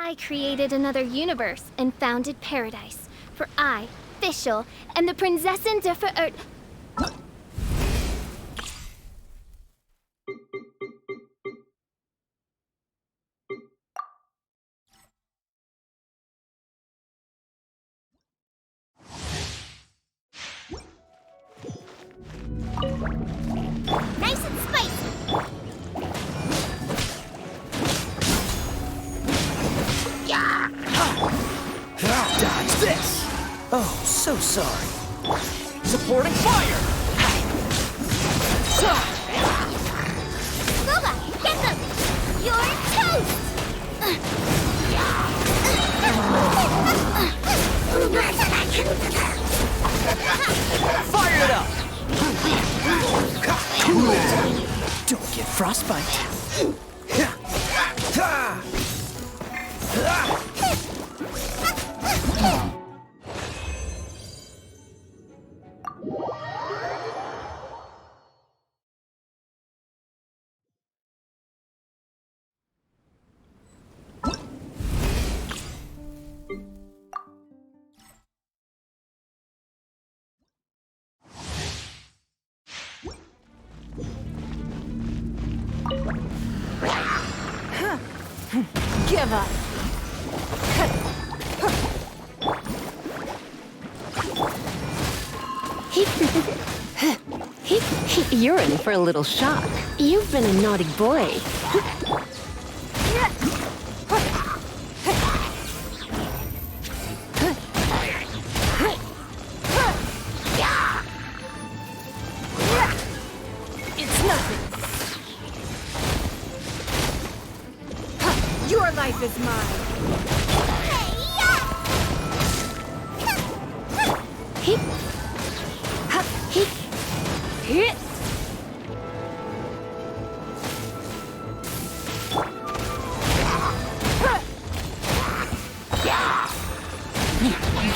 I created another universe and founded paradise. For I, Fischl, am the Prinzessin der Verirrt. Nice and spicy! Dodge this! Oh, so sorry. Supporting fire! Lola, get them! You're toast! Fire it up! Cool it! Don't get frostbite. Give up. You're in for a little shock. You've been a naughty boy. It's nothing. Your life is mine.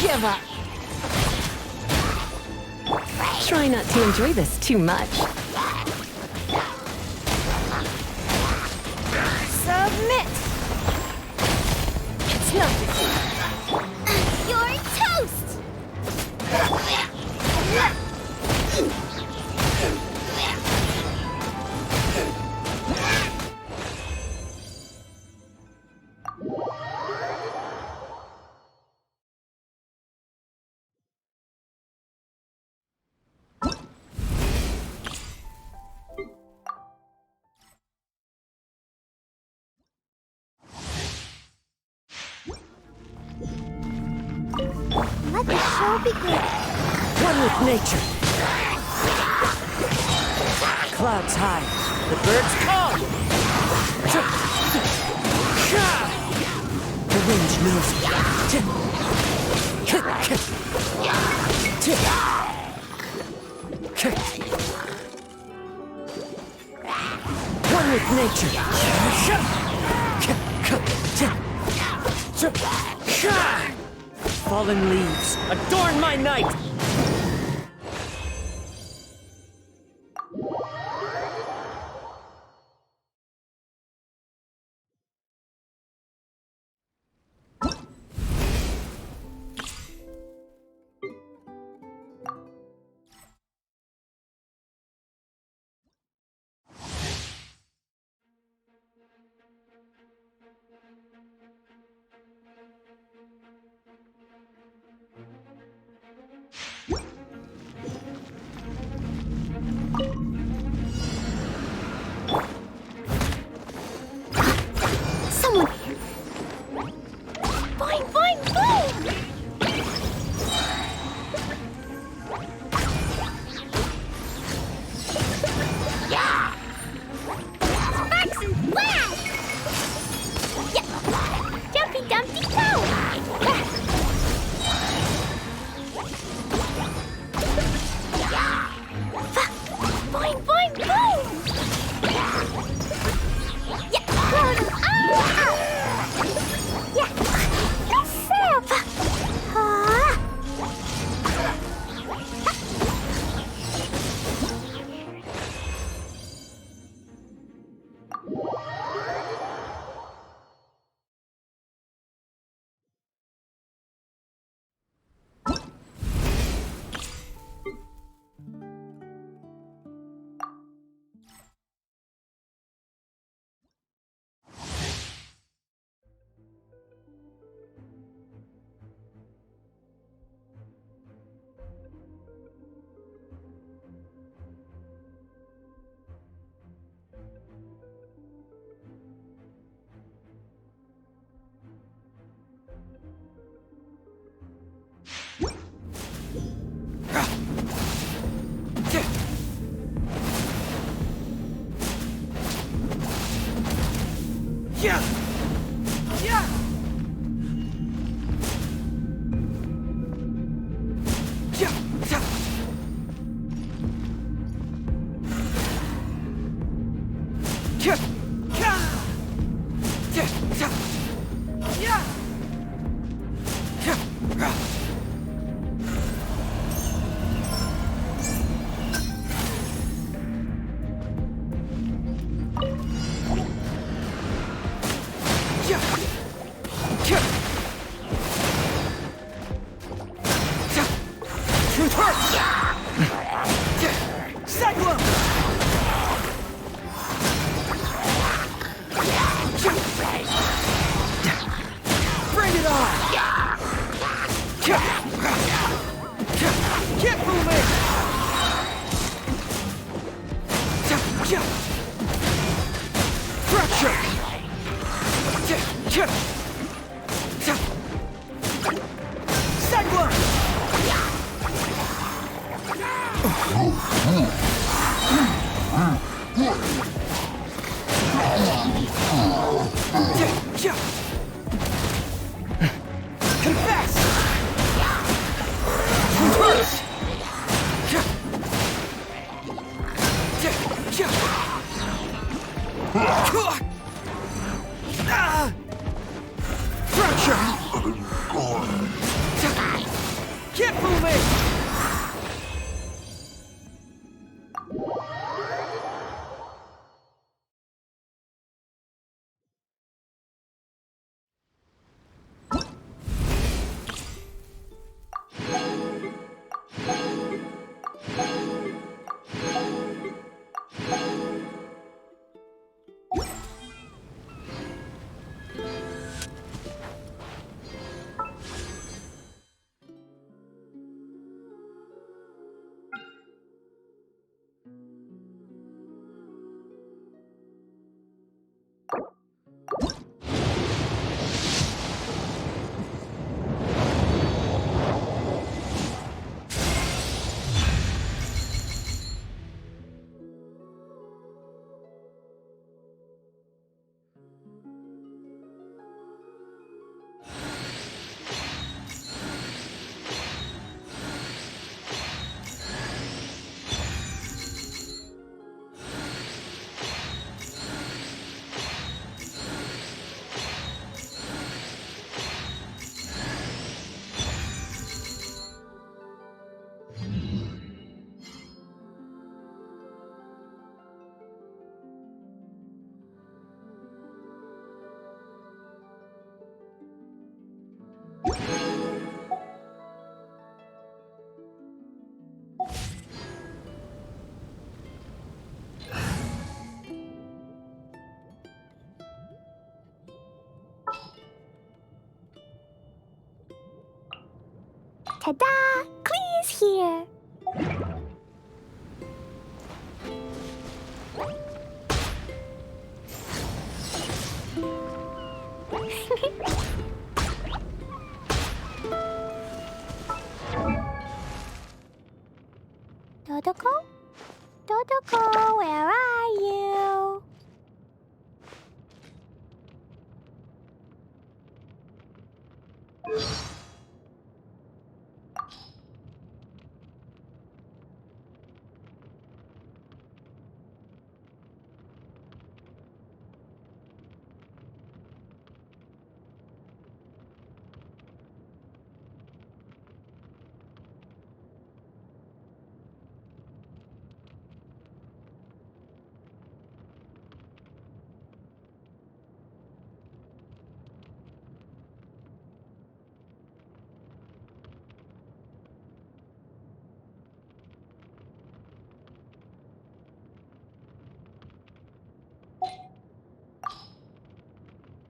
Give up. Try not to enjoy this too much. Submit. It's nothing. You're toast! Let the show begin. One with nature. Clouds high. The birds come. The wind knows One with nature. Fallen leaves adorn my night. Yeah! Yeah! Bring it on! Keep moving! Fracture! Cyclone! Confess! Reverse! Fracture! Keep moving! Ta-da! Clee's here! Dodoko? Dodoko, where are you?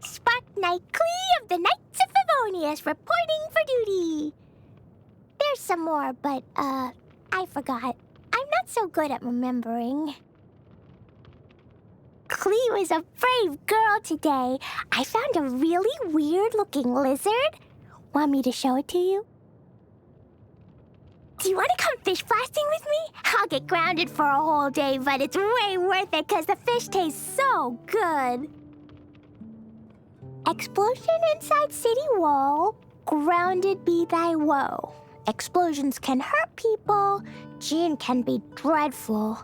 Spark Knight Clee of the Knights of Favonius reporting for duty. There's some more, but, I forgot. I'm not so good at remembering. Clee was a brave girl today. I found a really weird-looking lizard. Want me to show it to you? Do you want to come fish blasting with me? I'll get grounded for a whole day, but it's way worth it because the fish tastes so good. Explosion inside city wall, grounded be thy woe. Explosions can hurt people, Jean can be dreadful.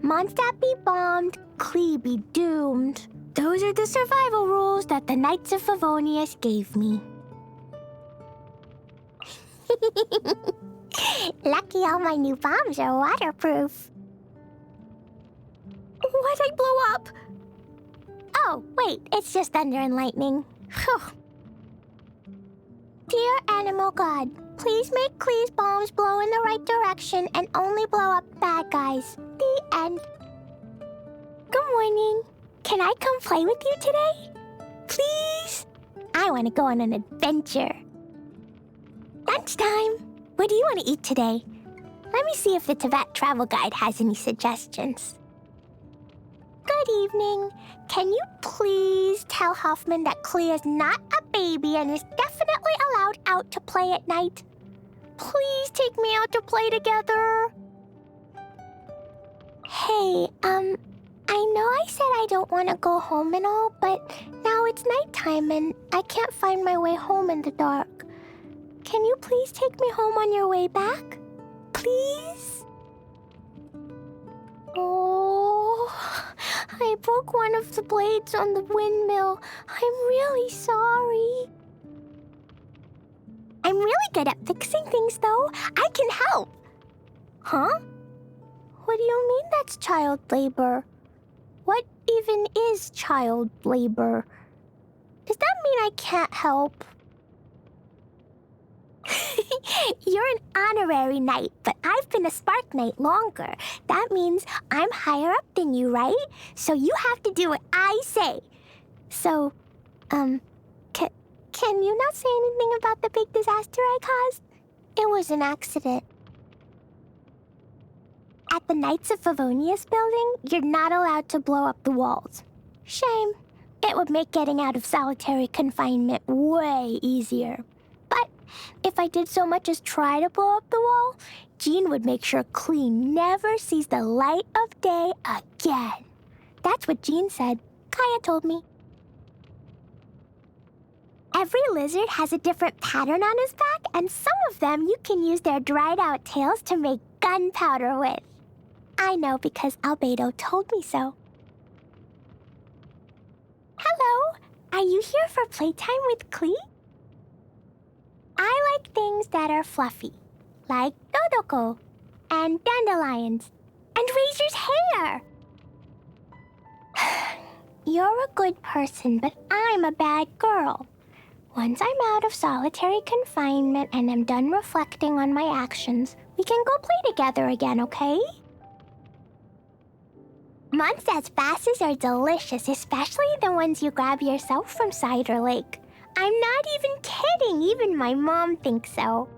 Mondstadt be bombed, Klee be doomed. Those are the survival rules that the Knights of Favonius gave me. Lucky all my new bombs are waterproof. Why'd I blow up? Oh, wait, it's just thunder and lightning. Phew. Dear Animal God, please make Klee's bombs blow in the right direction and only blow up bad guys. The end. Good morning. Can I come play with you today? Please? I want to go on an adventure. Lunchtime. What do you want to eat today? Let me see if the Tibet travel guide has any suggestions. Good evening. Can you please tell Hoffman that Klee is not a baby and is definitely allowed out to play at night? Please take me out to play together. Hey, I know I said I don't want to go home and all, but now it's nighttime and I can't find my way home in the dark. Can you please take me home on your way back? Please? Oh, I broke one of the blades on the windmill. I'm really sorry. I'm really good at fixing things, though. I can help. Huh? What do you mean that's child labor? What even is child labor? Does that mean I can't help? You're an honorary knight, but I've been a spark knight longer. That means I'm higher up than you, right? So you have to do what I say. So, can you not say anything about the big disaster I caused? It was an accident. At the Knights of Favonius building, you're not allowed to blow up the walls. Shame. It would make getting out of solitary confinement way easier. But if I did so much as try to blow up the wall, Jean would make sure Klee never sees the light of day again. That's what Jean said. Kaya told me. Every lizard has a different pattern on his back, and some of them you can use their dried out tails to make gunpowder with. I know because Albedo told me so. Hello, are you here for playtime with Klee? I like things that are fluffy, like Dodoko and dandelions and Razor's hair. You're a good person, but I'm a bad girl. Once I'm out of solitary confinement and am done reflecting on my actions, we can go play together again, okay? Mondstadt's passes are delicious, especially the ones you grab yourself from Cider Lake. I'm not even kidding, even my mom thinks so.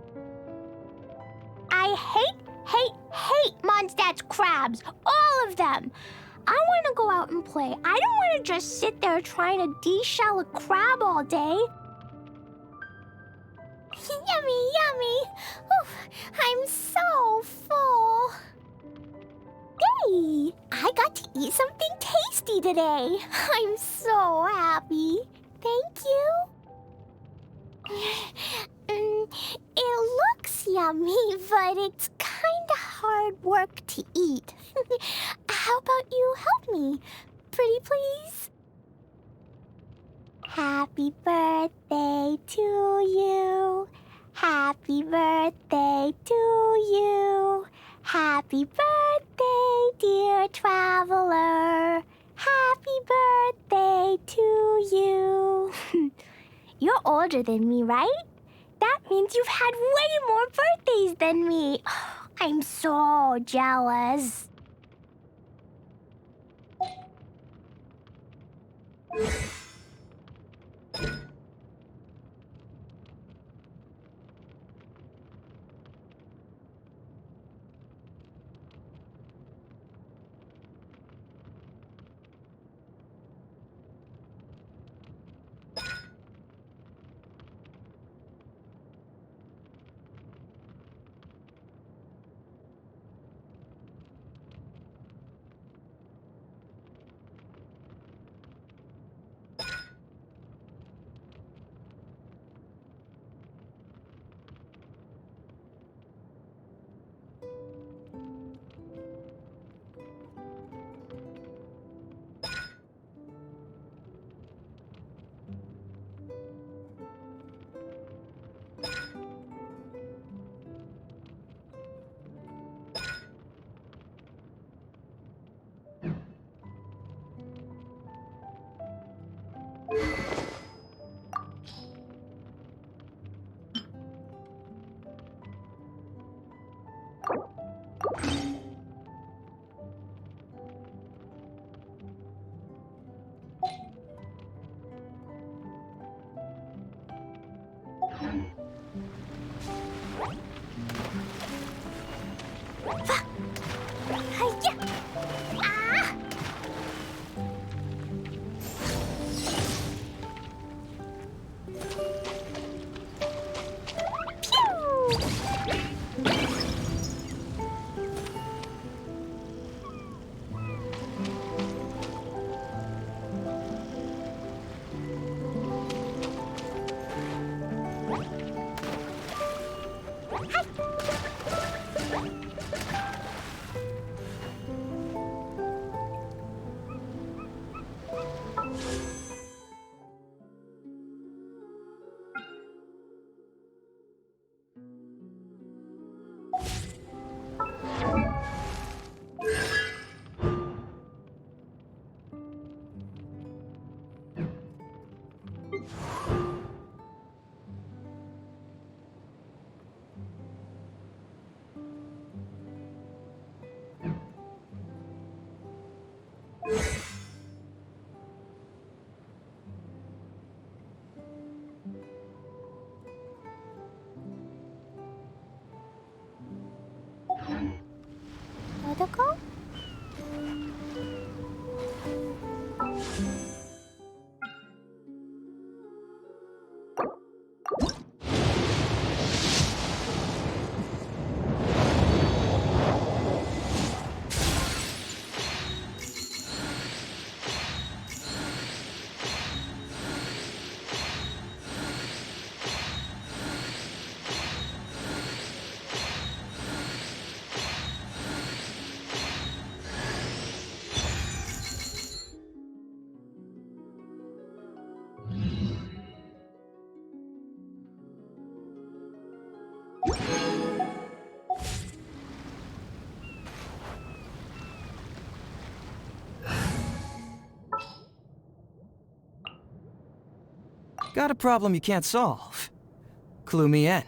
I hate Mondstadt's crabs, all of them. I want to go out and play. I don't want to just sit there trying to de-shell a crab all day. Yummy, yummy. Oof, I'm so full. Hey, I got to eat something tasty today. I'm so happy. Thank you. It looks yummy, but it's kind of hard work to eat. How about you help me? Pretty please? Happy birthday to you. Happy birthday to you. Happy birthday, dear traveler. Happy birthday to you. You're older than me, right? That means you've had way more birthdays than me. I'm so jealous. Hi-ya! Ah! Protocol? Got a problem you can't solve? Clue me in.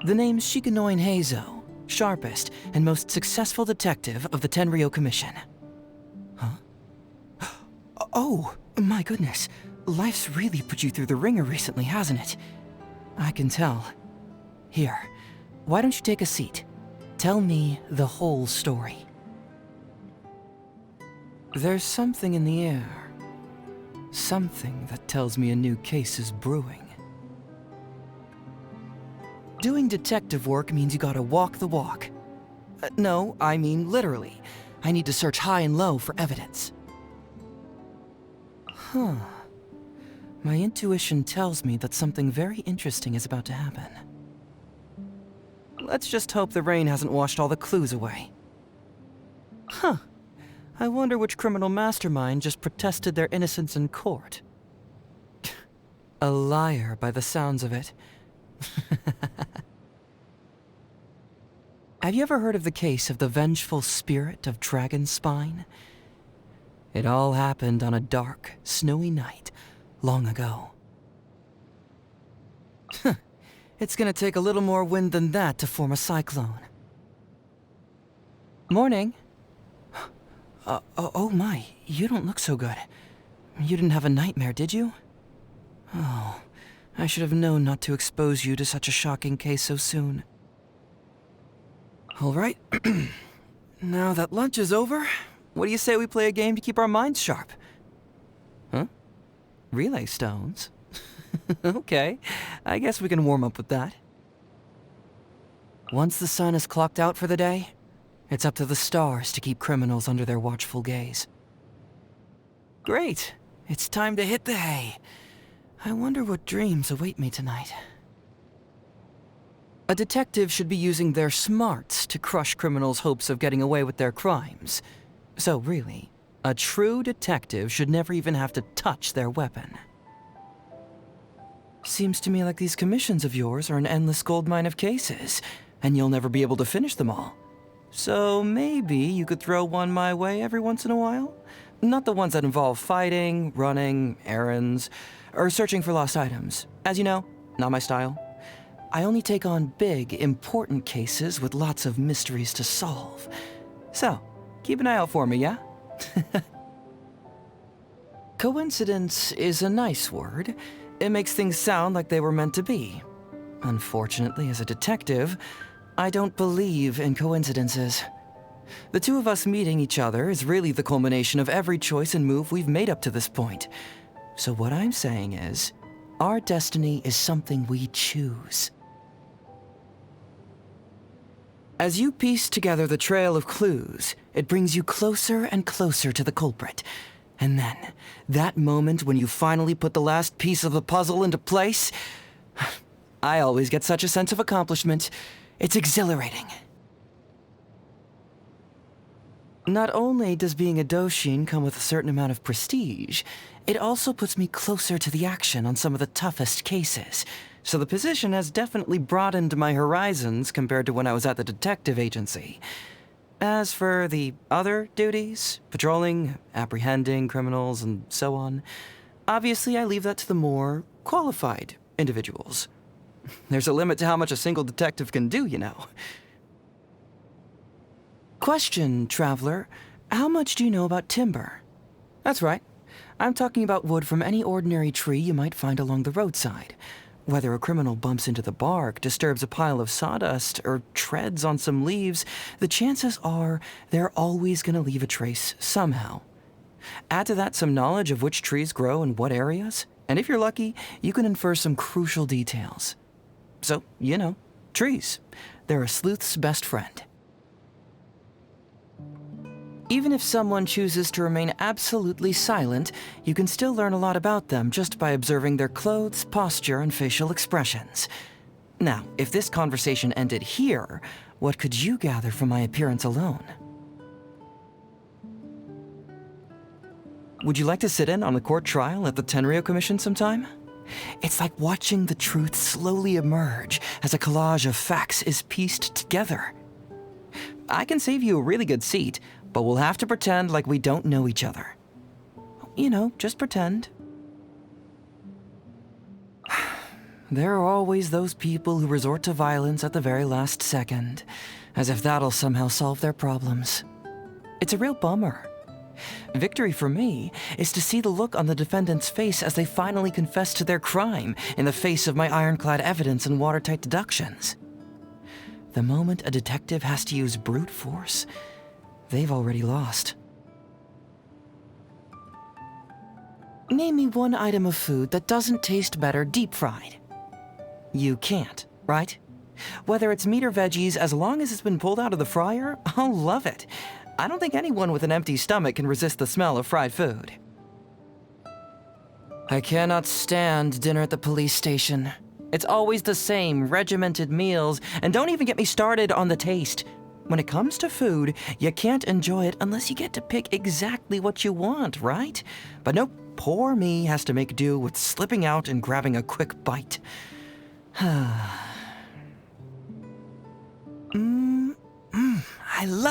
The name's Shikanoin Heizo, sharpest and most successful detective of the Tenryo Commission. Huh? Oh, my goodness. Life's really put you through the ringer recently, hasn't it? I can tell. Here, why don't you take a seat? Tell me the whole story. There's something in the air. Something that tells me a new case is brewing. Doing detective work means you gotta walk the walk. No, I mean literally. I need to search high and low for evidence. Huh. My intuition tells me that something very interesting is about to happen. Let's just hope the rain hasn't washed all the clues away. Huh. I wonder which criminal mastermind just protested their innocence in court. A liar by the sounds of it. Have you ever heard of the case of the vengeful spirit of Dragonspine? It all happened on a dark, snowy night long ago. It's gonna take a little more wind than that to form a cyclone. Morning. Oh my, you don't look so good. You didn't have a nightmare, did you? Oh, I should have known not to expose you to such a shocking case so soon. All right. Now that lunch is over, what do you say we play a game to keep our minds sharp? Huh? Relay stones? Okay, I guess we can warm up with that. Once the sun is clocked out for the day, it's up to the stars to keep criminals under their watchful gaze. Great, it's time to hit the hay. I wonder what dreams await me tonight. A detective should be using their smarts to crush criminals' hopes of getting away with their crimes. So really, a true detective should never even have to touch their weapon. Seems to me like these commissions of yours are an endless goldmine of cases, and you'll never be able to finish them all. So maybe you could throw one my way every once in a while? Not the ones that involve fighting, running, errands, or searching for lost items. As you know, not my style. I only take on big, important cases with lots of mysteries to solve. So, keep an eye out for me, yeah? Coincidence is a nice word. It makes things sound like they were meant to be. Unfortunately, as a detective, I don't believe in coincidences. The two of us meeting each other is really the culmination of every choice and move we've made up to this point. So what I'm saying is, our destiny is something we choose. As you piece together the trail of clues, it brings you closer and closer to the culprit. And then, that moment when you finally put the last piece of the puzzle into place, I always get such a sense of accomplishment. It's exhilarating. Not only does being a Doshin come with a certain amount of prestige, it also puts me closer to the action on some of the toughest cases. So the position has definitely broadened my horizons compared to when I was at the detective agency. As for the other duties, patrolling, apprehending criminals, and so on, obviously I leave that to the more qualified individuals. There's a limit to how much a single detective can do, you know. Question, traveler. How much do you know about timber? That's right. I'm talking about wood from any ordinary tree you might find along the roadside. Whether a criminal bumps into the bark, disturbs a pile of sawdust, or treads on some leaves, the chances are they're always going to leave a trace somehow. Add to that some knowledge of which trees grow in what areas, and if you're lucky, you can infer some crucial details. So, you know, trees. They're a sleuth's best friend. Even if someone chooses to remain absolutely silent, you can still learn a lot about them just by observing their clothes, posture, and facial expressions. Now, if this conversation ended here, what could you gather from my appearance alone? Would you like to sit in on the court trial at the Tenryo Commission sometime? It's like watching the truth slowly emerge as a collage of facts is pieced together. I can save you a really good seat, but we'll have to pretend like we don't know each other. You know, just pretend. There are always those people who resort to violence at the very last second, as if that'll somehow solve their problems. It's a real bummer. Victory for me is to see the look on the defendant's face as they finally confess to their crime in the face of my ironclad evidence and watertight deductions. The moment a detective has to use brute force, they've already lost. Name me one item of food that doesn't taste better deep-fried. You can't, right? Whether it's meat or veggies, as long as it's been pulled out of the fryer, I'll love it. I don't think anyone with an empty stomach can resist the smell of fried food. I cannot stand dinner at the police station. It's always the same regimented meals, and don't even get me started on the taste. When it comes to food, you can't enjoy it unless you get to pick exactly what you want, right? But nope, poor me has to make do with slipping out and grabbing a quick bite.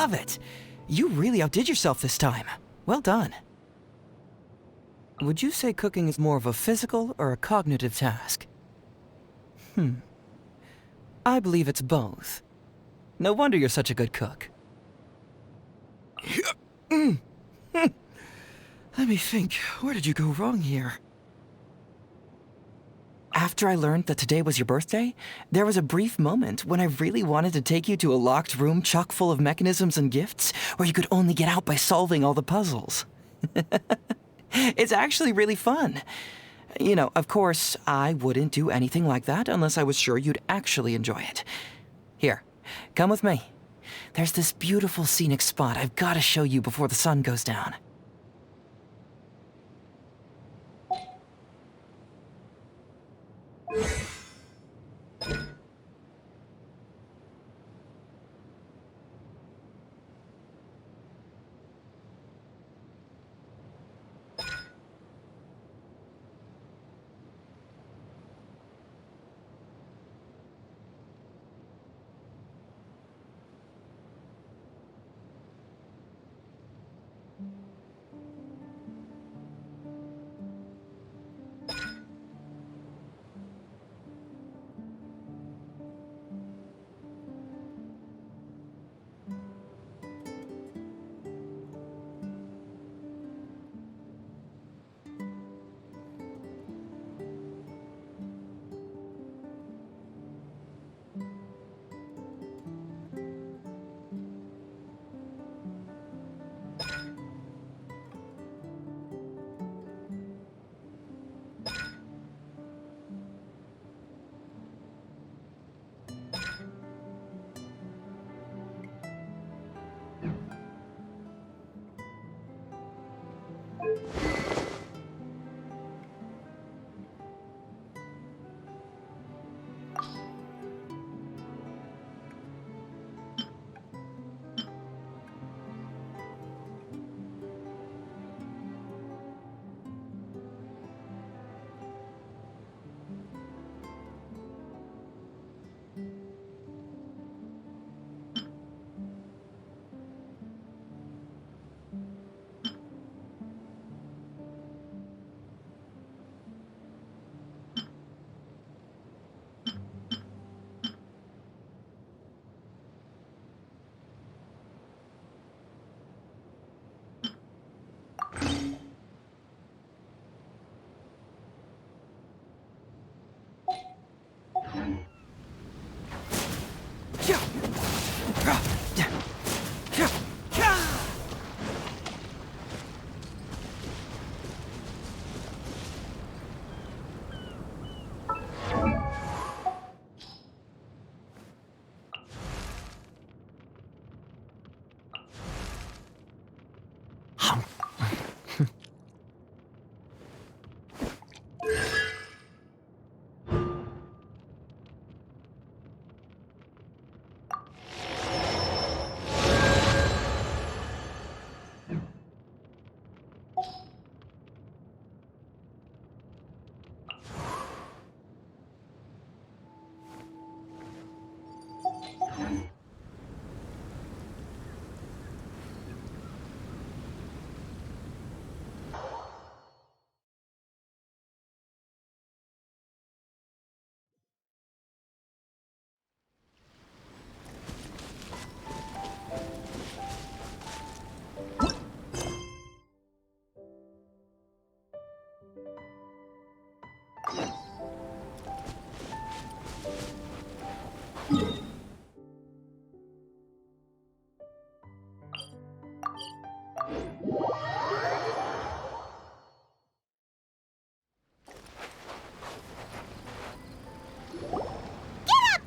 love it! You really outdid yourself this time. Well done. Would you say cooking is more of a physical or a cognitive task? I believe it's both. No wonder you're such a good cook. Let me think, where did you go wrong here? After I learned that today was your birthday, there was a brief moment when I really wanted to take you to a locked room chock full of mechanisms and gifts where you could only get out by solving all the puzzles. It's actually really fun. You know, of course, I wouldn't do anything like that unless I was sure you'd actually enjoy it. Here, come with me. There's this beautiful scenic spot I've got to show you before the sun goes down.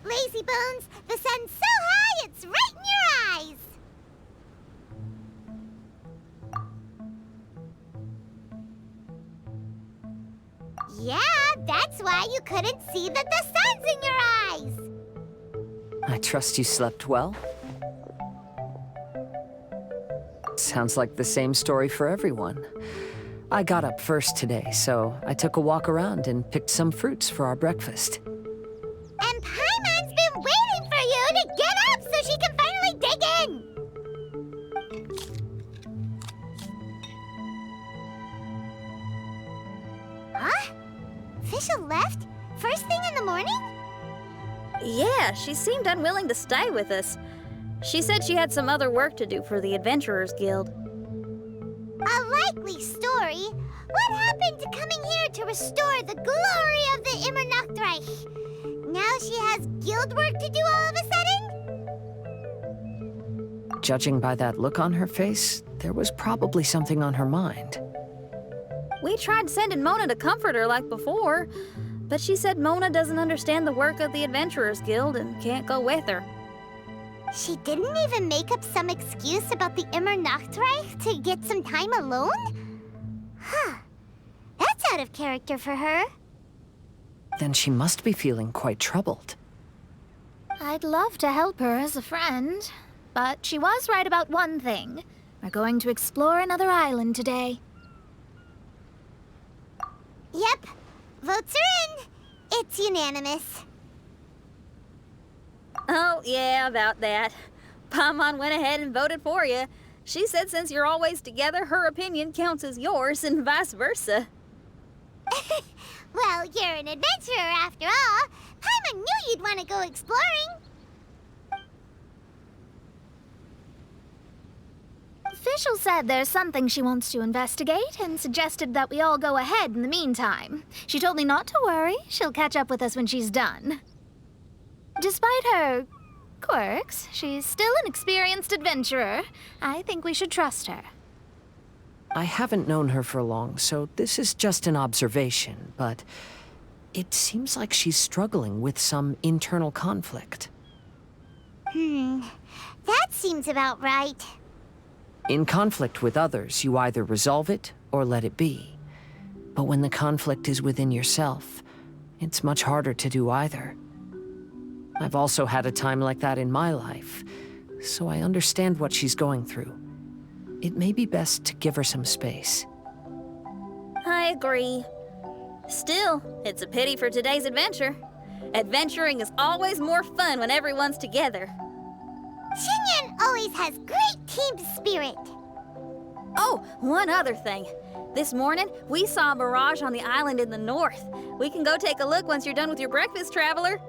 Lazy Bones! The sun's so high, it's right in your eyes! Yeah, that's why you couldn't see that the sun's in your eyes! I trust you slept well. Sounds like the same story for everyone. I got up first today, so I took a walk around and picked some fruits for our breakfast. And Paimon's been waiting for you to get up so she can finally dig in! Yeah, she seemed unwilling to stay with us. She said she had some other work to do for the Adventurers Guild. A likely story. What happened to coming here to restore the glory of the Immernachtreich? Now she has guild work to do all of a sudden? Judging by that look on her face, there was probably something on her mind. We tried sending Mona to comfort her like before, but she said Mona doesn't understand the work of the Adventurers Guild and can't go with her. She didn't even make up some excuse about the Immernachtreich to get some time alone? Huh. That's out of character for her. Then she must be feeling quite troubled. I'd love to help her as a friend, but she was right about one thing. We're going to explore another island today. Yep. Votes are in. It's unanimous. Oh, yeah, about that. Paimon went ahead and voted for you. She said since you're always together, her opinion counts as yours and vice versa. Well, you're an adventurer after all. Paimon knew you'd want to go exploring. Fischl said there's something she wants to investigate and suggested that we all go ahead in the meantime. She told me not to worry. She'll catch up with us when she's done. Despite her quirks, she's still an experienced adventurer. I think we should trust her. I haven't known her for long, so this is just an observation, but it seems like she's struggling with some internal conflict. That seems about right. In conflict with others, you either resolve it or let it be. But when the conflict is within yourself, it's much harder to do either. I've also had a time like that in my life, so I understand what she's going through. It may be best to give her some space. I agree. Still, it's a pity for today's adventure. Adventuring is always more fun when everyone's together. Xinyan always has great team spirit. Oh, one other thing. This morning, we saw a mirage on the island in the north. We can go take a look once you're done with your breakfast, traveler.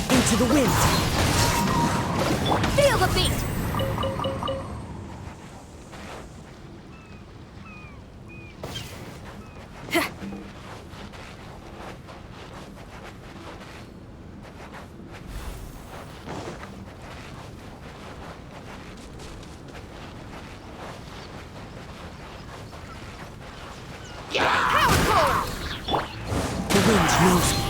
Into the wind! Feel the beat! The wind knows me.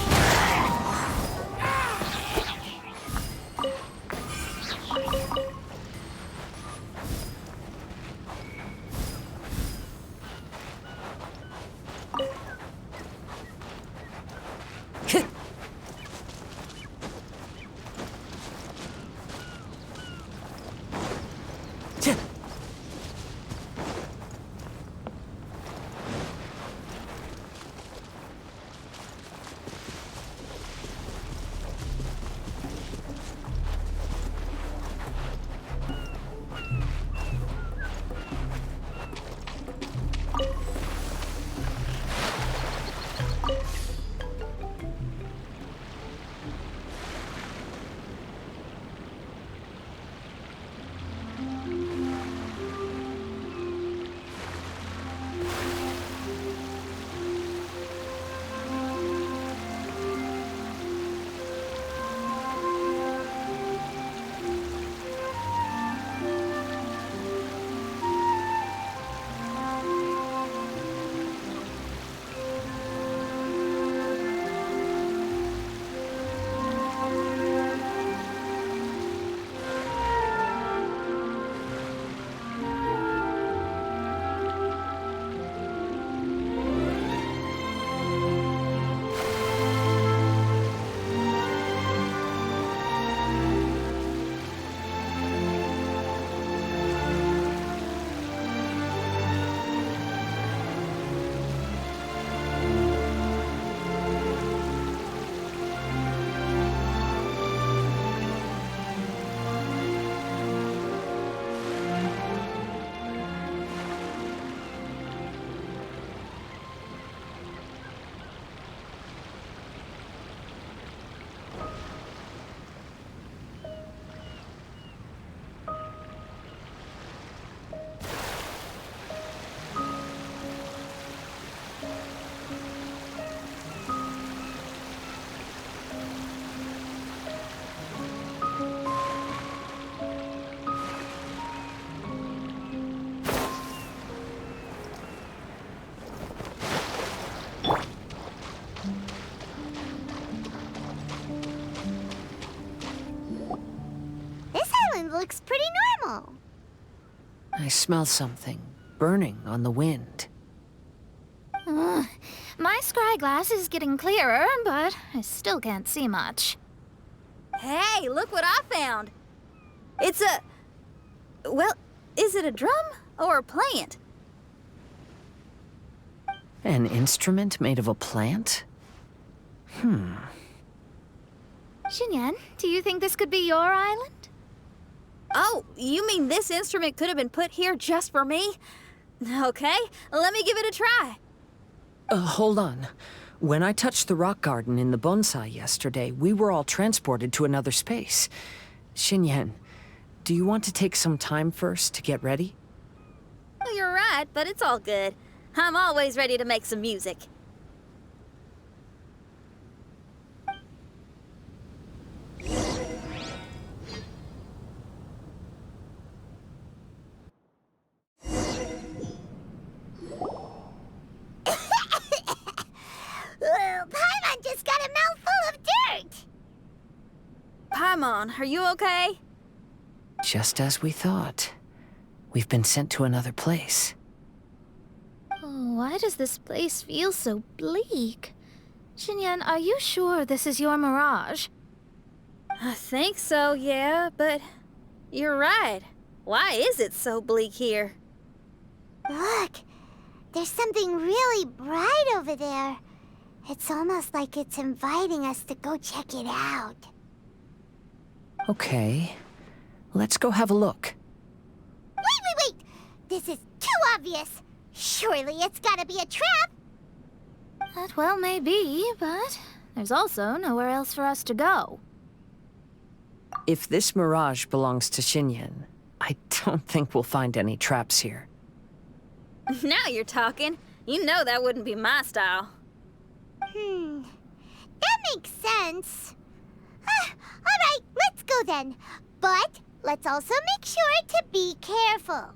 smell? I smell something burning on the wind. My scry glass is getting clearer, but I still can't see much. Hey, look what I found! It's a... Well, is it a drum or a plant? An instrument made of a plant? Xinyan, do you think this could be your island? Oh, you mean this instrument could have been put here just for me? Okay, let me give it a try. Hold on. When I touched the rock garden in the bonsai yesterday, we were all transported to another space. Xinyan, do you want to take some time first to get ready? Well, you're right, but it's all good. I'm always ready to make some music. Paimon just got a mouthful of dirt! Paimon, are you okay? Just as we thought. We've been sent to another place. Oh, why does this place feel so bleak? Xinyan, are you sure this is your mirage? I think so, yeah, but you're right. Why is it so bleak here? Look, there's something really bright over there. It's almost like it's inviting us to go check it out. Okay. Let's go have a look. Wait! This is too obvious. Surely it's gotta be a trap. That well may be, but there's also nowhere else for us to go. If this mirage belongs to Xinyan, I don't think we'll find any traps here. Now you're talking. You know that wouldn't be my style. That makes sense. Alright, let's go then. But let's also make sure to be careful.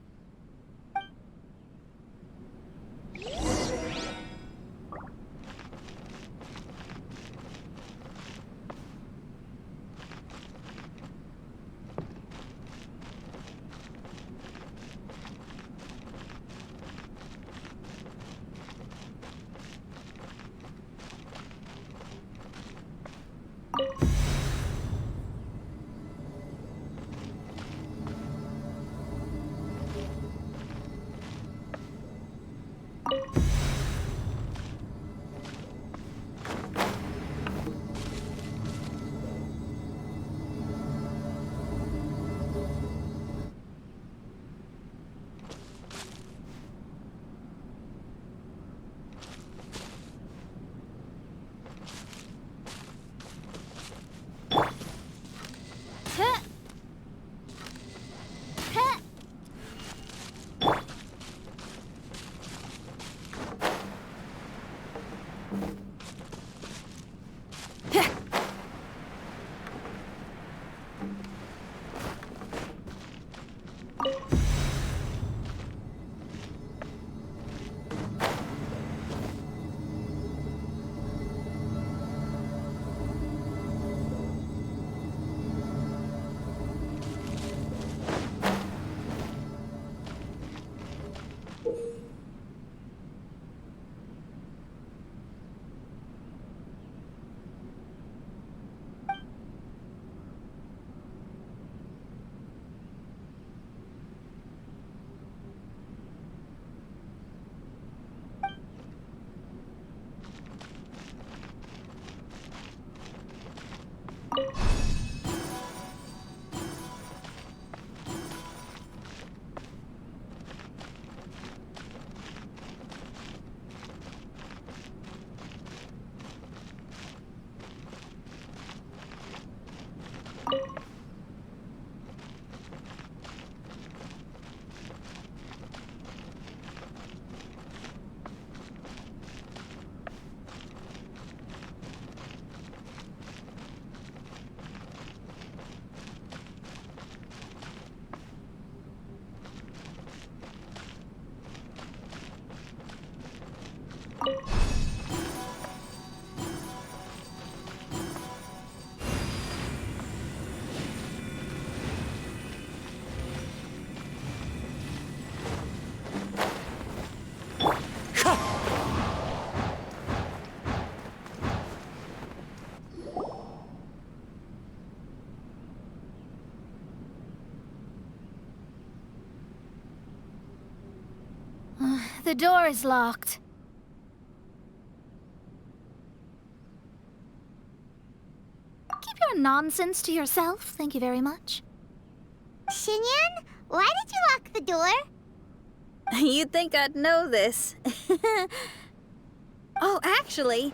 The door is locked. Keep your nonsense to yourself, thank you very much. Xinyan, why did you lock the door? You'd think I'd know this. Oh, actually,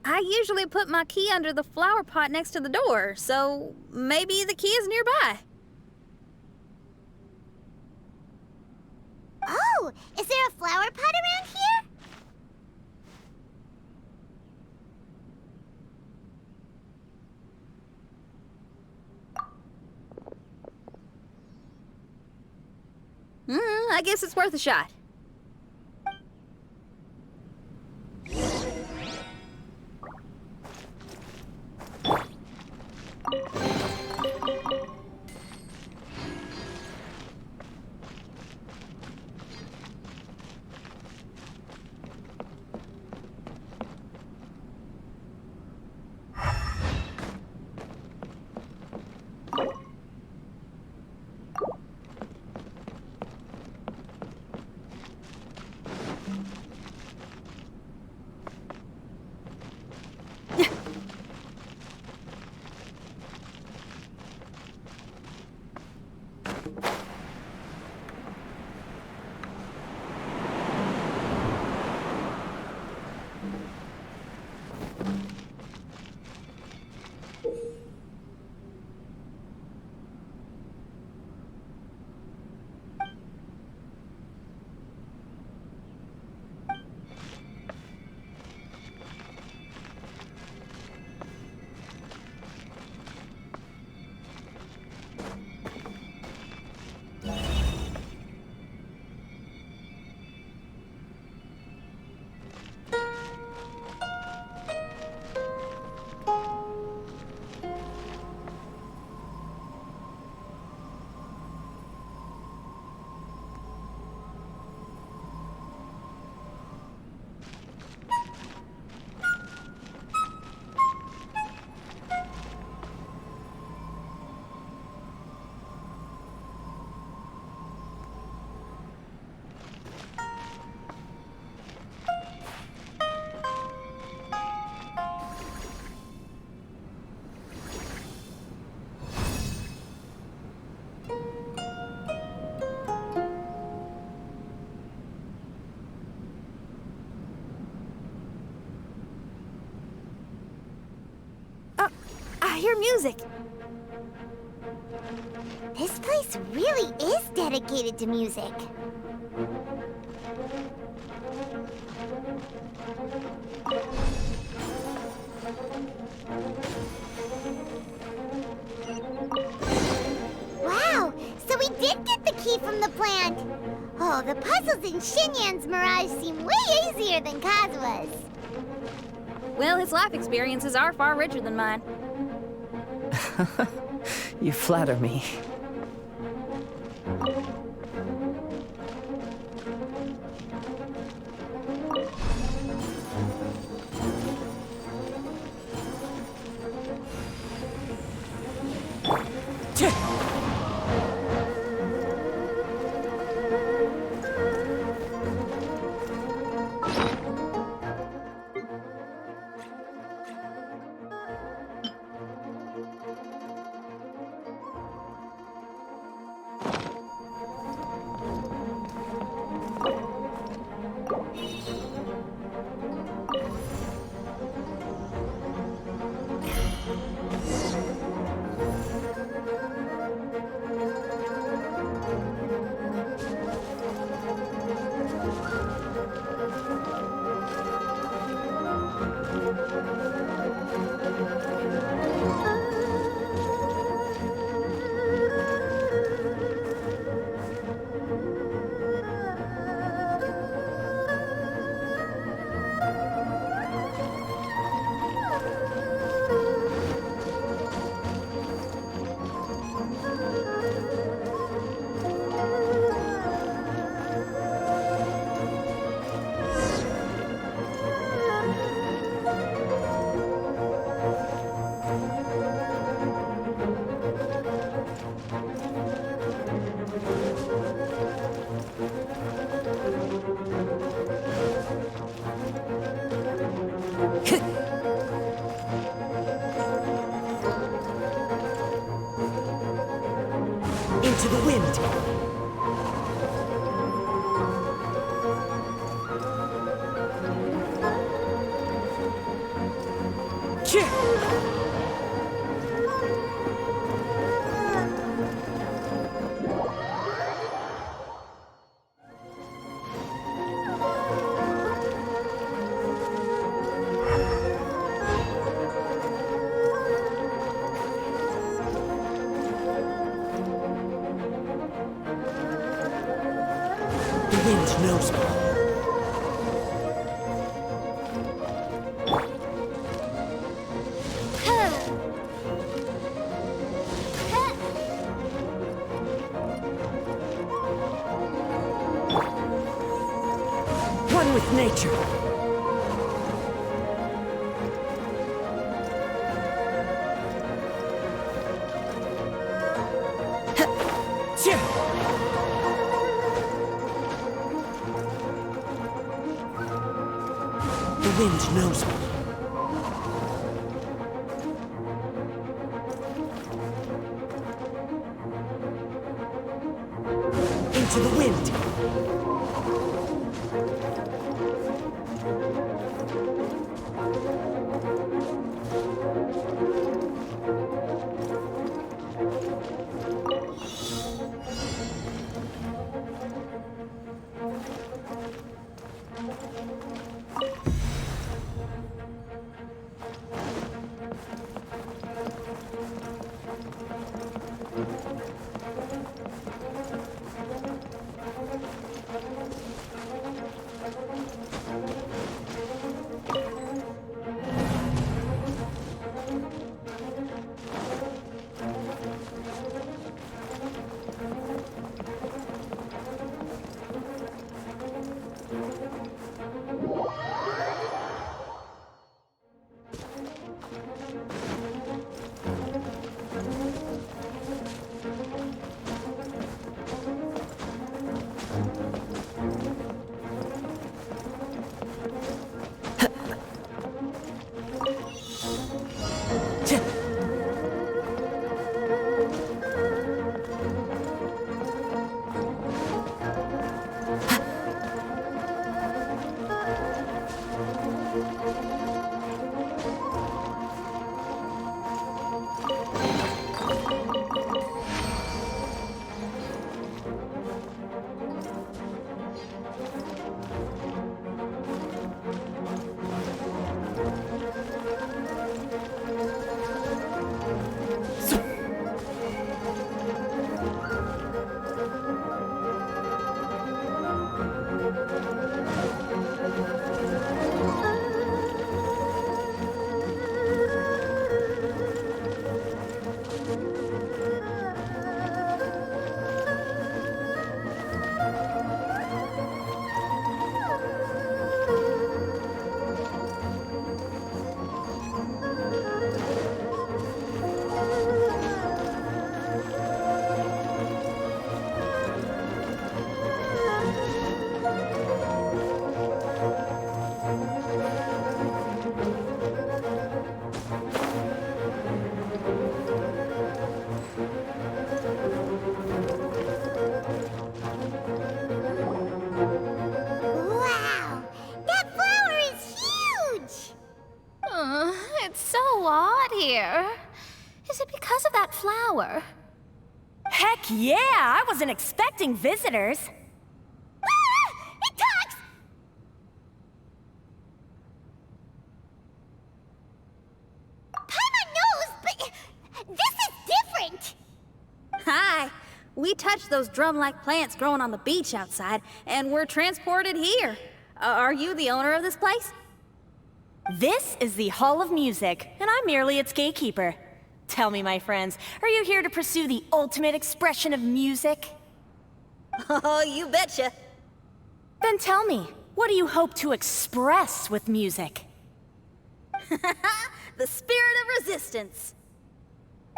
I usually put my key under the flower pot next to the door, so maybe the key is nearby. Oh, is there a flower pot around here? I guess it's worth a shot. I hear music. This place really is dedicated to music. Wow, so we did get the key from the plant. Oh, the puzzles in Xinyan's Mirage seem way easier than Kazua's. Well, his life experiences are far richer than mine. You flatter me. The wind knows me. One with nature. The wind knows me. Into the wind. Wow! That flower is huge! It's so odd here. Is it because of that flower? Heck yeah! I wasn't expecting visitors. Ah! It talks! Paimon knows, but this is different! Hi! We touched those drum-like plants growing on the beach outside, and we're transported here. Are you the owner of this place? This is the Hall of Music, and I'm merely its gatekeeper. Tell me, my friends, are you here to pursue the ultimate expression of music? Oh, you betcha. Then tell me, what do you hope to express with music? The spirit of resistance.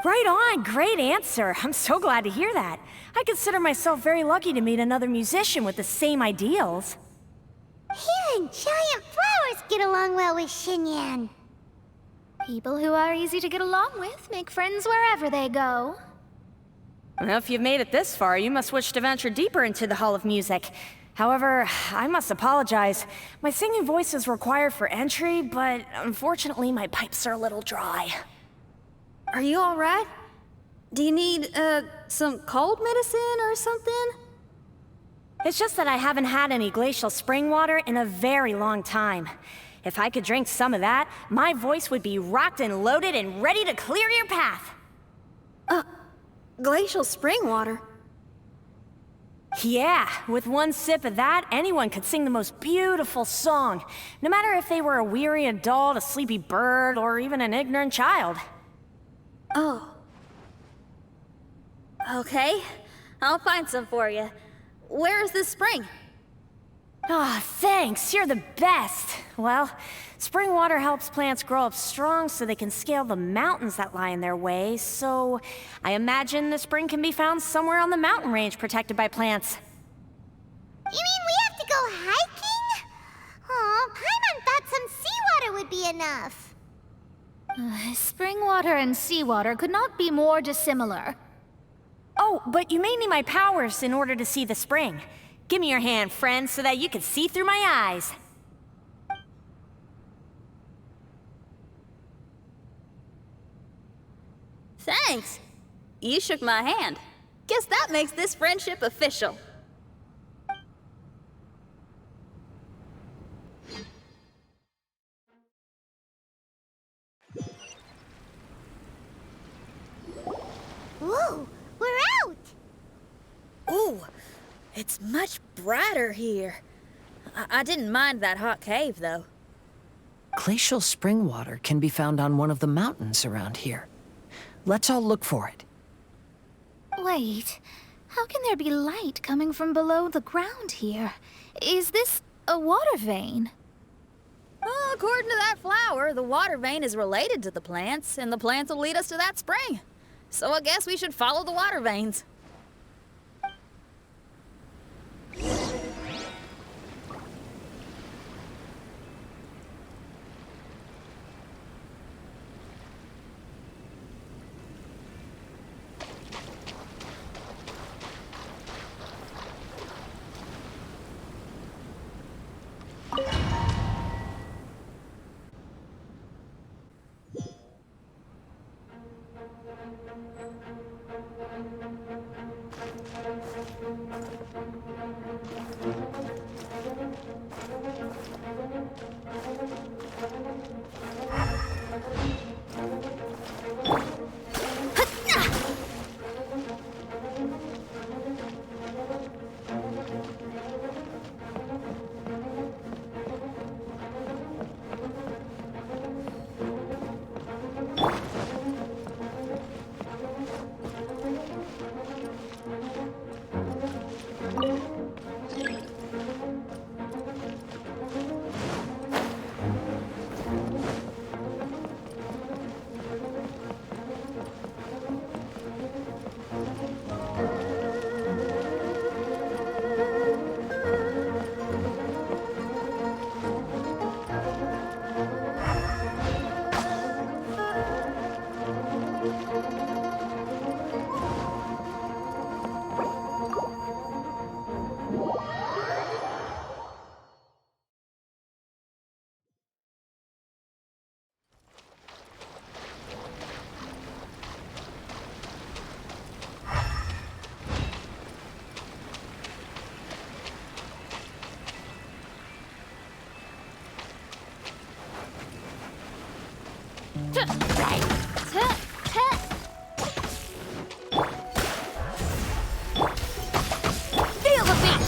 Right on, great answer. I'm so glad to hear that. I consider myself very lucky to meet another musician with the same ideals. Even giant flowers get along well with Xinyan. People who are easy to get along with make friends wherever they go. Well, if you've made it this far, you must wish to venture deeper into the Hall of Music. However, I must apologize. My singing voice is required for entry, but unfortunately my pipes are a little dry. Are you alright? Do you need, some cold medicine or something? It's just that I haven't had any glacial spring water in a very long time. If I could drink some of that, my voice would be rocked and loaded and ready to clear your path. Glacial spring water? Yeah, with one sip of that, anyone could sing the most beautiful song, no matter if they were a weary adult, a sleepy bird, or even an ignorant child. Oh. Okay, I'll find some for you. Where is this spring? Ah, thanks, you're the best. Well, spring water helps plants grow up strong so they can scale the mountains that lie in their way, so I imagine the spring can be found somewhere on the mountain range protected by plants. You mean we have to go hiking? Oh, Paimon thought some seawater would be enough. Spring water and seawater could not be more dissimilar. Oh, but you may need my powers in order to see the spring. Give me your hand, friend, so that you can see through my eyes. Thanks. You shook my hand. Guess that makes this friendship official. Whoa, we're out! Ooh, it's much brighter here. I didn't mind that hot cave, though. Glacial spring water can be found on one of the mountains around here. Let's all look for it. Wait, how can there be light coming from below the ground here? Is this a water vein? Well, according to that flower, the water vein is related to the plants, and the plants will lead us to that spring. So I guess we should follow the water veins. Feel the beat!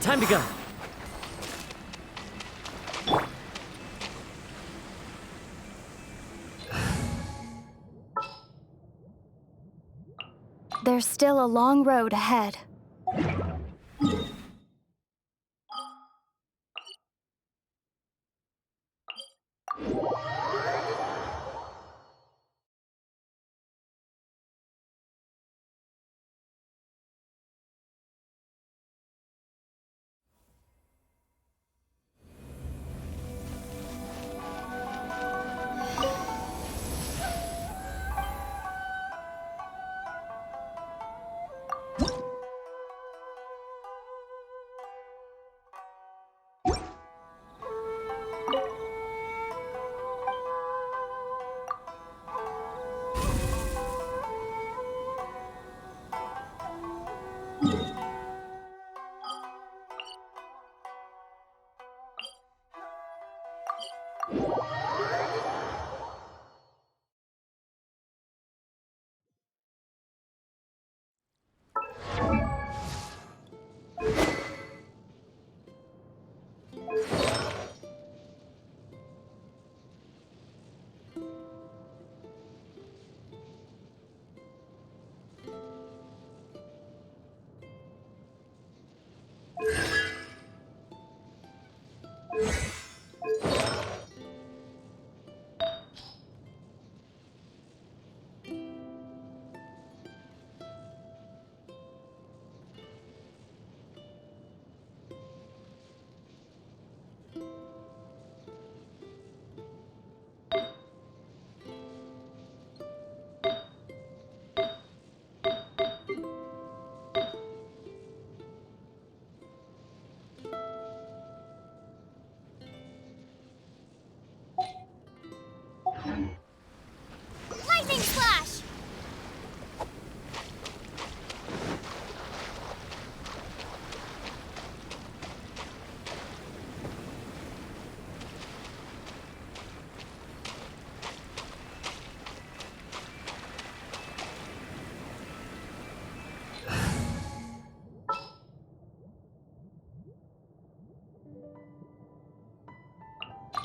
Time to go. There's still a long road ahead.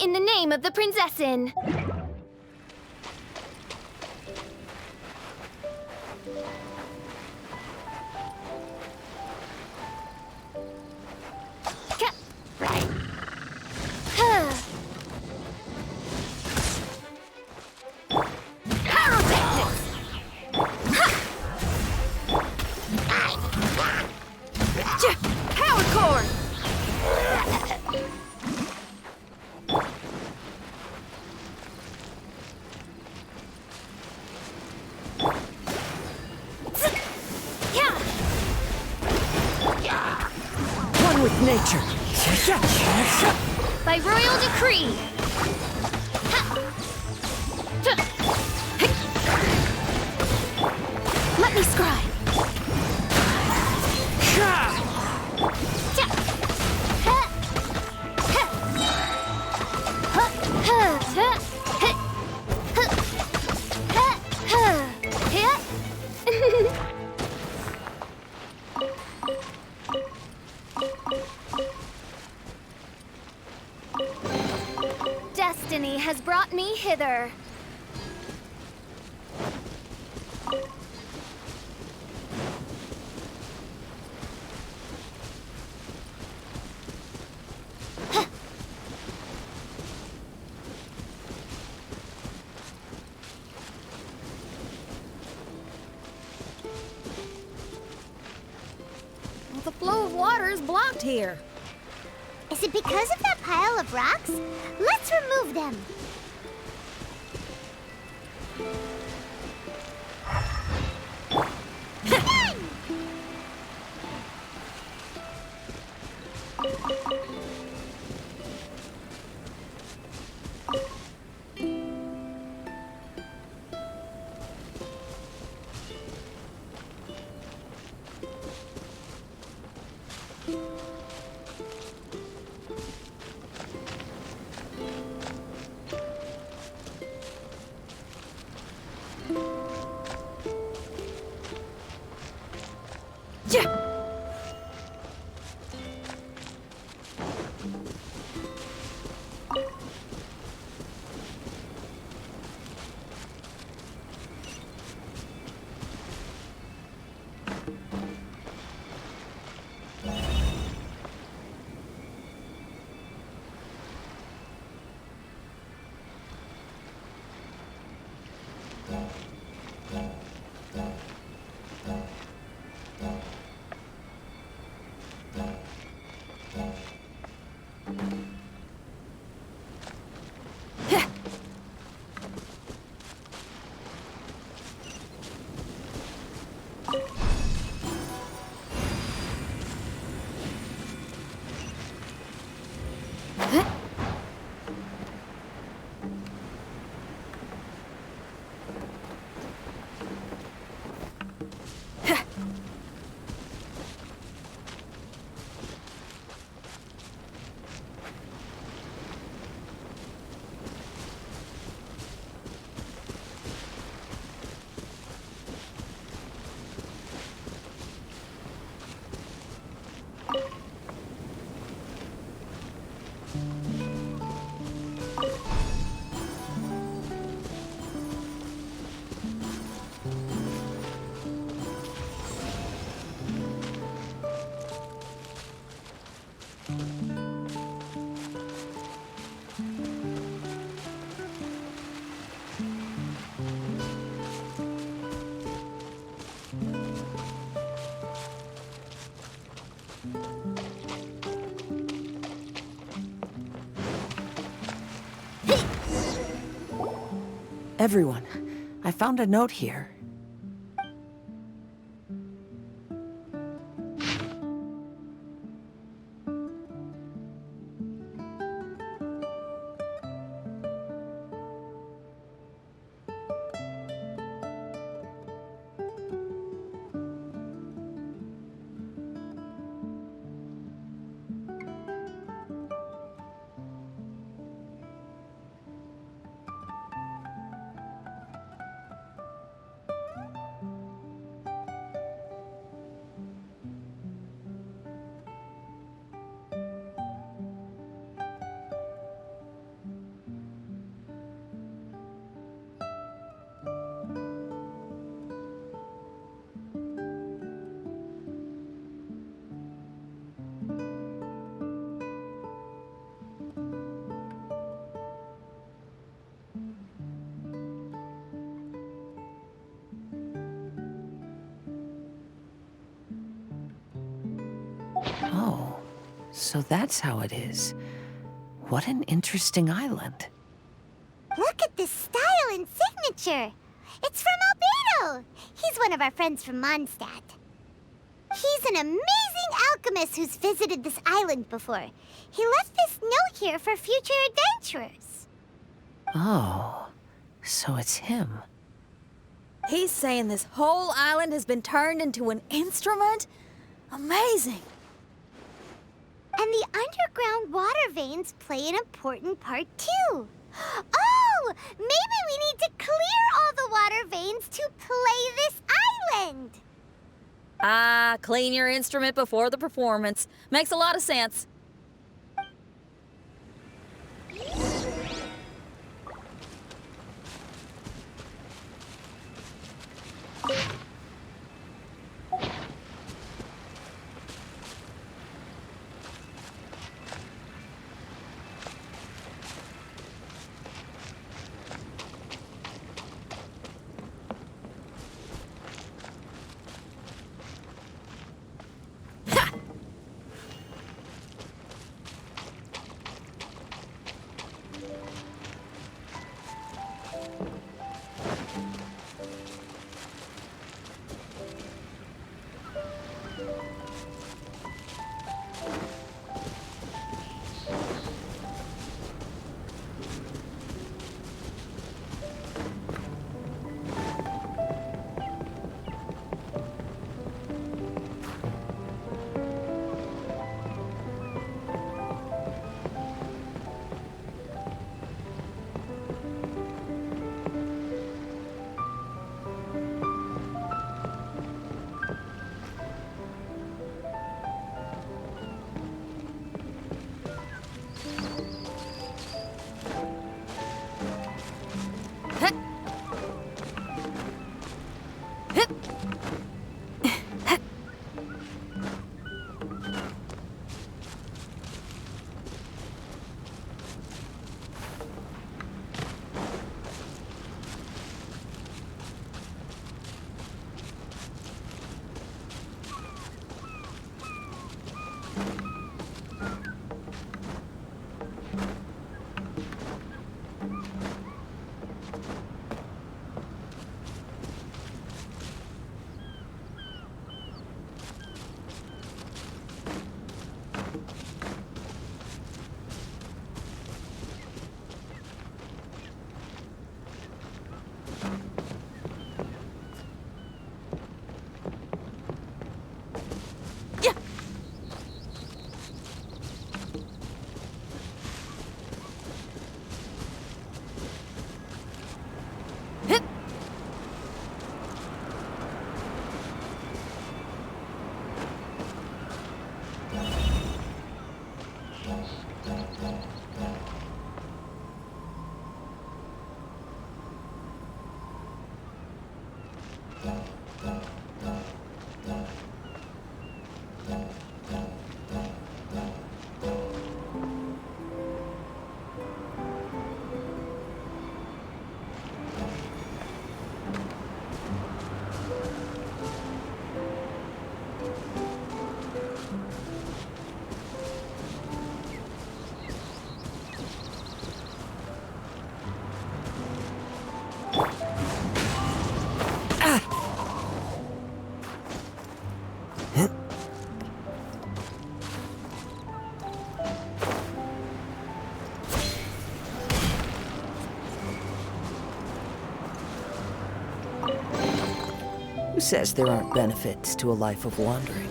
in the name of the Prinzessin. One with nature. By royal decree. Let me scribe. Destiny has brought me hither. Well, the flow of water is blocked here. Is it because of that pile of rocks? Let's remove them. Everyone, I found a note here. So that's how it is. What an interesting island. Look at this style and signature. It's from Albedo. He's one of our friends from Mondstadt. He's an amazing alchemist who's visited this island before. He left this note here for future adventurers. Oh, so it's him. He's saying this whole island has been turned into an instrument? Amazing. And the underground water veins play an important part too. Oh, maybe we need to clear all the water veins to play this island. Ah, clean your instrument before the performance. Makes a lot of sense. Who says there aren't benefits to a life of wandering?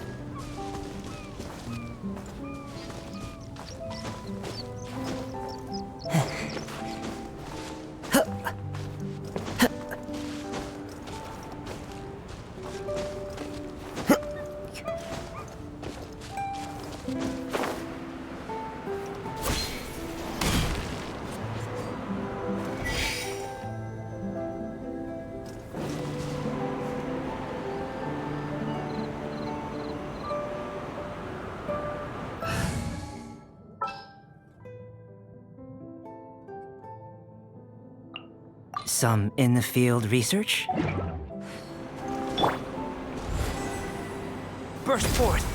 Some in-the-field research? Burst forth!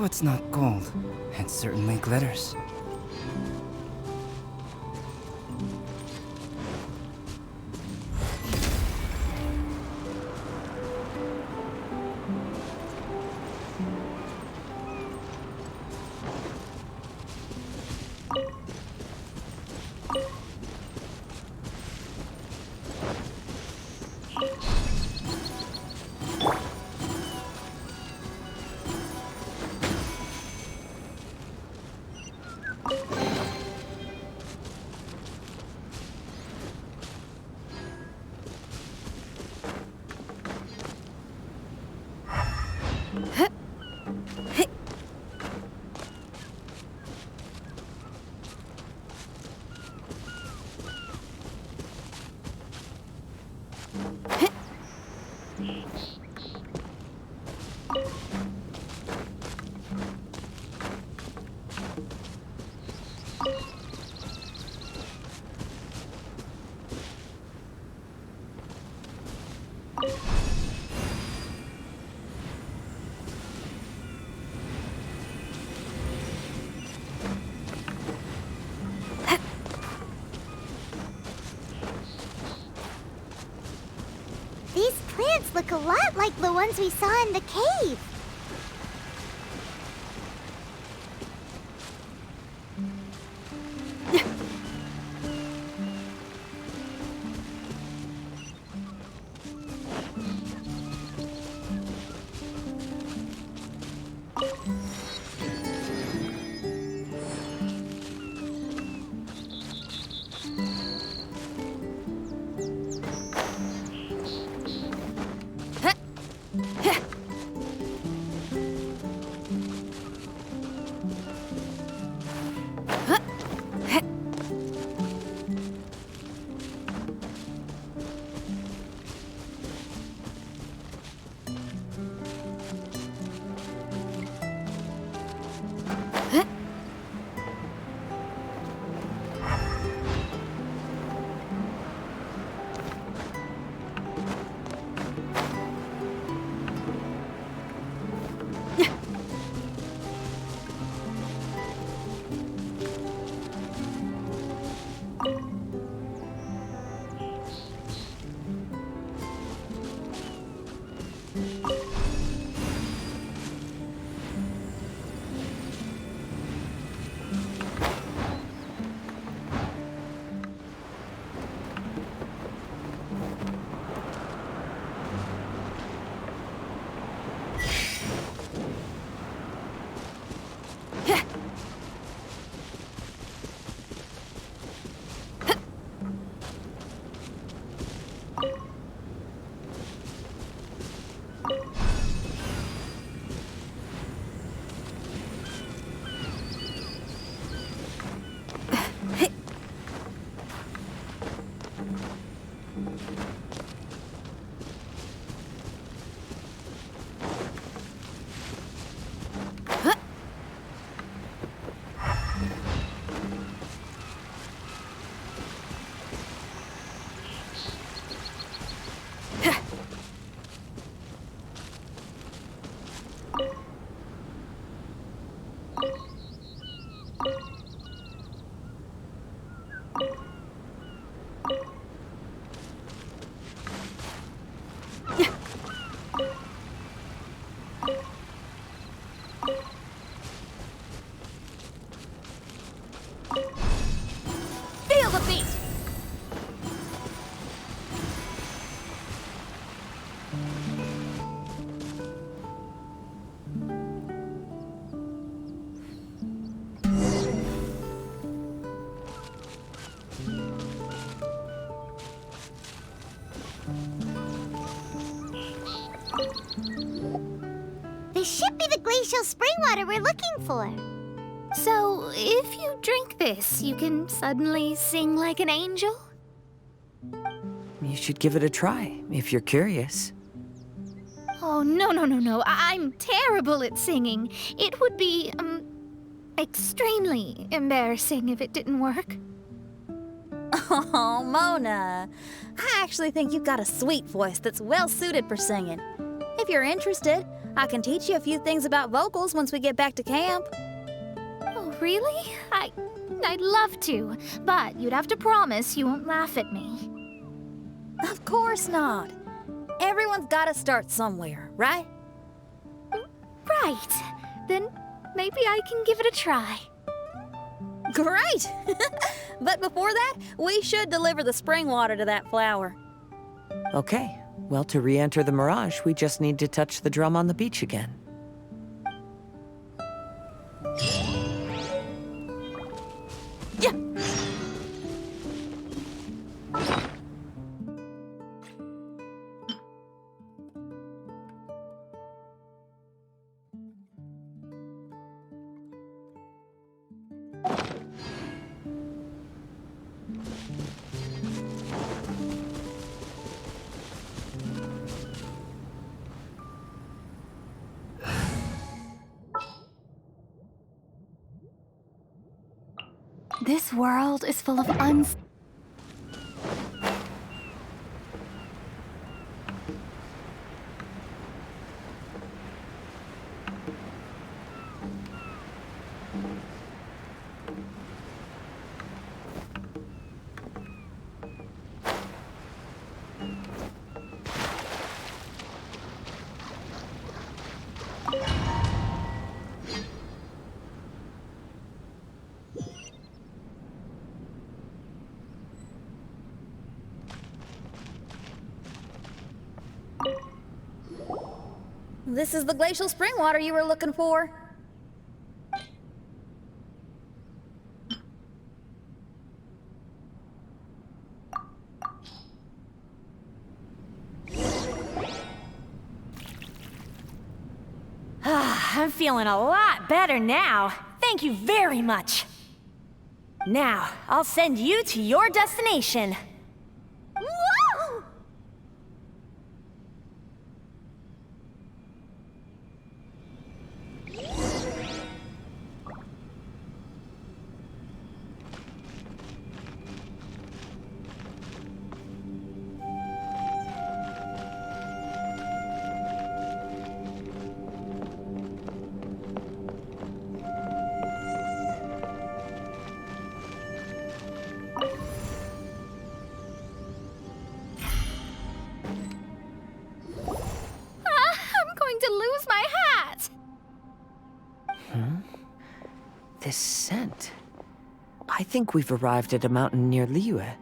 Though it's not gold, it certainly glitters. These plants look a lot like the ones we saw in the cave. Feel the beat! This should be the glacial spring water we're looking for. So, if you drink this, you can suddenly sing like an angel? You should give it a try, if you're curious. Oh, no. I'm terrible at singing. It would be, extremely embarrassing if it didn't work. Oh, Mona. I actually think you've got a sweet voice that's well suited for singing. If you're interested, I can teach you a few things about vocals once we get back to camp. Oh, really? I'd love to, but you'd have to promise you won't laugh at me. Of course not. Everyone's gotta start somewhere, right? Right. Then maybe I can give it a try. Great! But before that, we should deliver the spring water to that flower. Okay. Well, to re-enter the Mirage, we just need to touch the drum on the beach again. Yeah. This world is full of This is the glacial spring water you were looking for. I'm feeling a lot better now. Thank you very much. Now, I'll send you to your destination. Whoa! I'm going to lose my hat! This scent. I think we've arrived at a mountain near Liyue.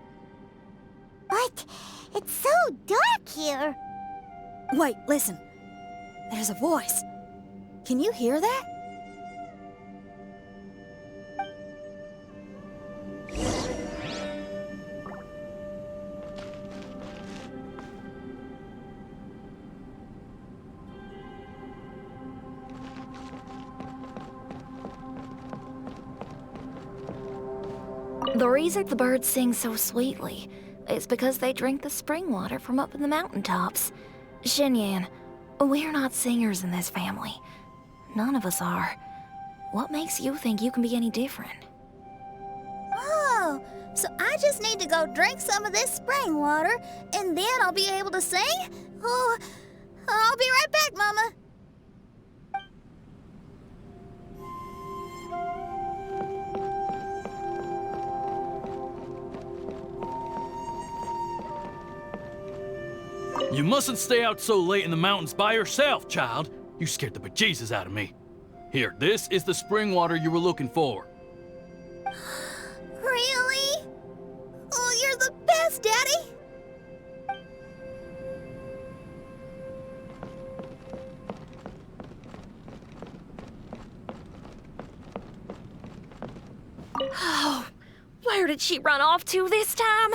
But it's so dark here. Wait, listen. There's a voice. Can you hear that? The reason the birds sing so sweetly is because they drink the spring water from up in the mountaintops. Xinyan, we're not singers in this family. None of us are. What makes you think you can be any different? Oh, so I just need to go drink some of this spring water, and then I'll be able to sing? Oh, I'll be right back, Mama. You mustn't stay out so late in the mountains by yourself, child. You scared the bejesus out of me. Here, this is the spring water you were looking for. Really? Oh, you're the best, Daddy. Oh, where did she run off to this time?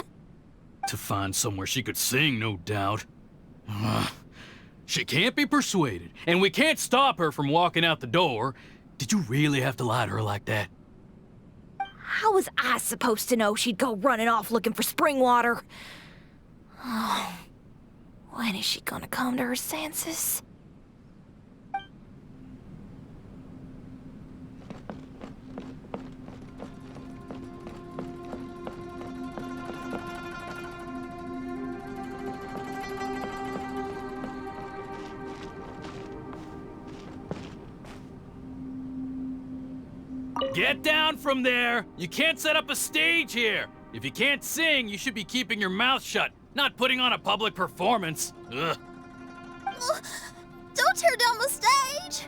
To find somewhere she could sing, no doubt. She can't be persuaded, and we can't stop her from walking out the door. Did you really have to lie to her like that? How was I supposed to know she'd go running off looking for spring water? Oh, when is she gonna come to her senses? Get down from there! You can't set up a stage here! If you can't sing, you should be keeping your mouth shut, not putting on a public performance. Ugh. Don't tear down the stage!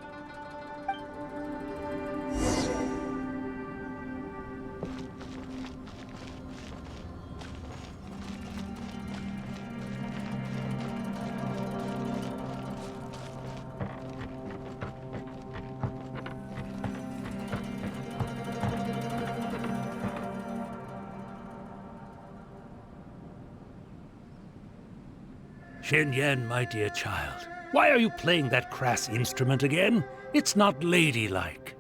Shen-Yan, my dear child, why are you playing that crass instrument again? It's not ladylike.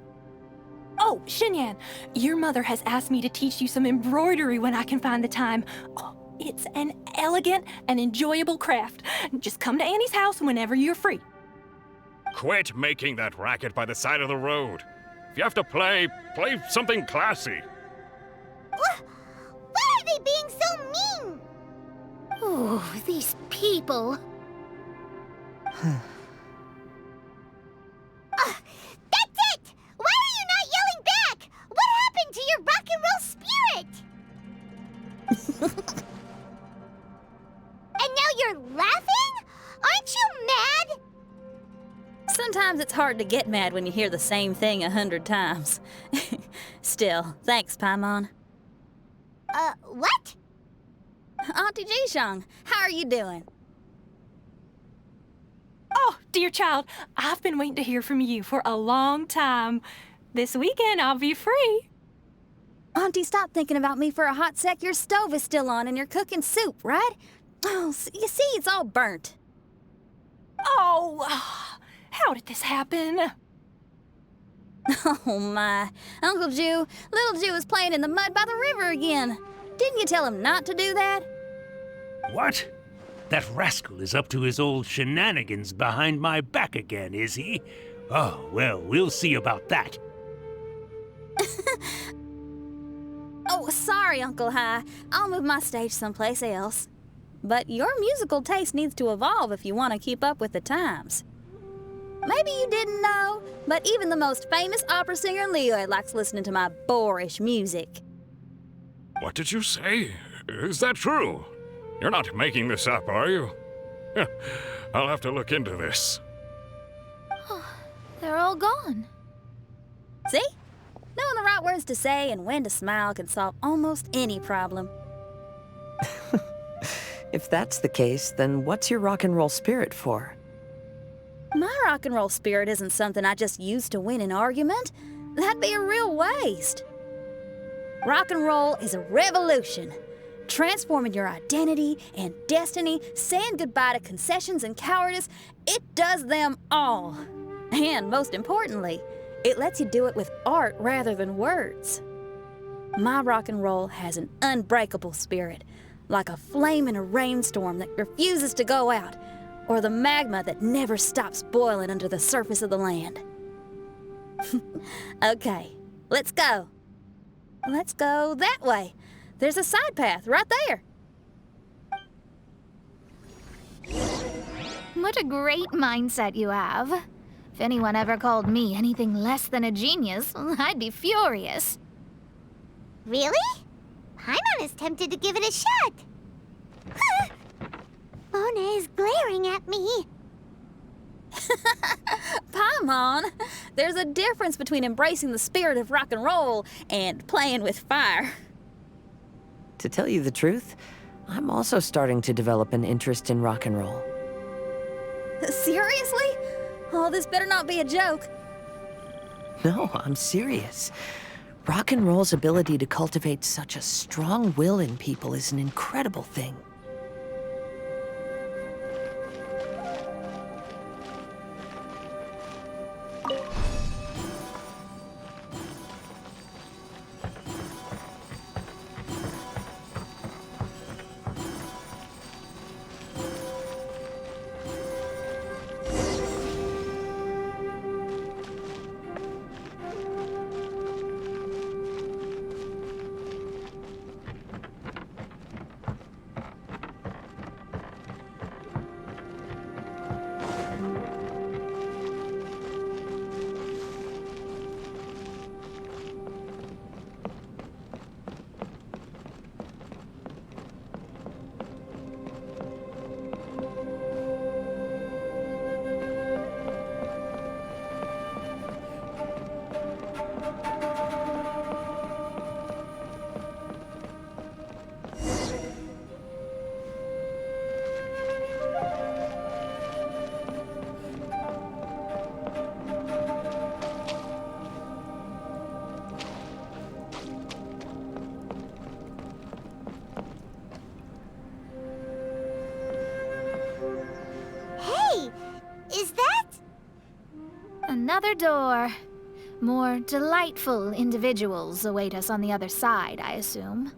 Oh, Shen-Yan, your mother has asked me to teach you some embroidery when I can find the time. Oh, it's an elegant and enjoyable craft. Just come to Annie's house whenever you're free. Quit making that racket by the side of the road. If you have to play something classy. Why are they being so mean? Ooh, these people. That's it! Why are you not yelling back? What happened to your rock and roll spirit? And now you're laughing? Aren't you mad? Sometimes it's hard to get mad when you hear the same thing 100 times. Still, thanks, Paimon. What? Auntie Jishang, how are you doing? Oh, dear child, I've been waiting to hear from you for a long time. This weekend, I'll be free. Auntie, stop thinking about me for a hot sec. Your stove is still on and you're cooking soup, right? Oh, you see, it's all burnt. Oh, how did this happen? Oh, my. Uncle Jew, little Jew is playing in the mud by the river again. Didn't you tell him not to do that? What? That rascal is up to his old shenanigans behind my back again, is he? Oh, well, we'll see about that. Oh, sorry, Uncle High. I'll move my stage someplace else. But your musical taste needs to evolve if you want to keep up with the times. Maybe you didn't know, but even the most famous opera singer Leo likes listening to my boorish music. What did you say? Is that true? You're not making this up, are you? I'll have to look into this. They're all gone. See? Knowing the right words to say and when to smile can solve almost any problem. If that's the case, then what's your rock and roll spirit for? My rock and roll spirit isn't something I just use to win an argument. That'd be a real waste. Rock and roll is a revolution. Transforming your identity and destiny, saying goodbye to concessions and cowardice, it does them all. And most importantly, it lets you do it with art rather than words. My rock and roll has an unbreakable spirit, like a flame in a rainstorm that refuses to go out, or the magma that never stops boiling under the surface of the land. Okay, let's go. Let's go that way. There's a side path right there. What a great mindset you have. If anyone ever called me anything less than a genius, I'd be furious. Really? Paimon is tempted to give it a shot. Mona is glaring at me. Paimon, there's a difference between embracing the spirit of rock and roll and playing with fire. To tell you the truth, I'm also starting to develop an interest in rock and roll. Seriously? Oh, this better not be a joke. No, I'm serious. Rock and roll's ability to cultivate such a strong will in people is an incredible thing. another door. More delightful individuals await us on the other side, I assume.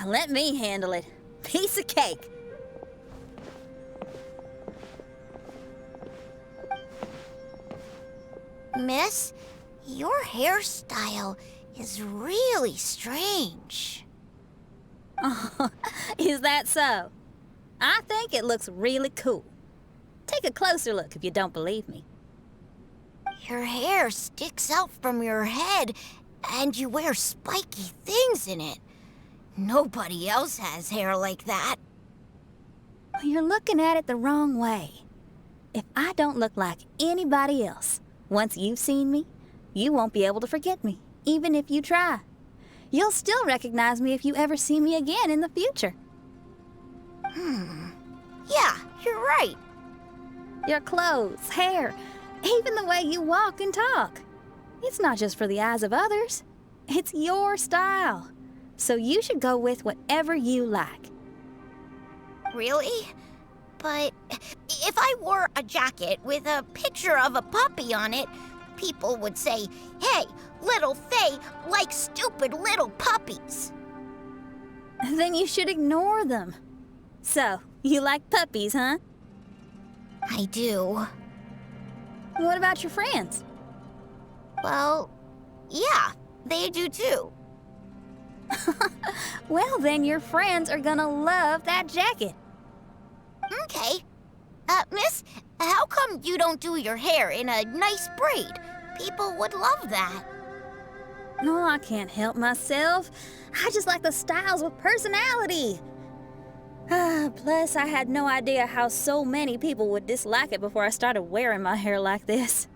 Let me handle it. Piece of cake. Miss, your hairstyle is really strange. Oh, is that so? I think it looks really cool. Take a closer look if you don't believe me. Your hair sticks out from your head, and you wear spiky things in it. Nobody else has hair like that. You're looking at it the wrong way. If I don't look like anybody else, once you've seen me, you won't be able to forget me, even if you try. You'll still recognize me if you ever see me again in the future. Yeah, you're right. Your clothes, hair, even the way you walk and talk. It's not just for the eyes of others. It's your style. So you should go with whatever you like. Really? But if I wore a jacket with a picture of a puppy on it, people would say, "Hey, little Faye likes stupid little puppies." Then you should ignore them. So, you like puppies, huh? I do. What about your friends? Well, yeah, they do too. Well, then your friends are gonna love that jacket. Okay. Miss, how come you don't do your hair in a nice braid? People would love that. No, I can't help myself. I just like the styles with personality. Plus, I had no idea how so many people would dislike it before I started wearing my hair like this.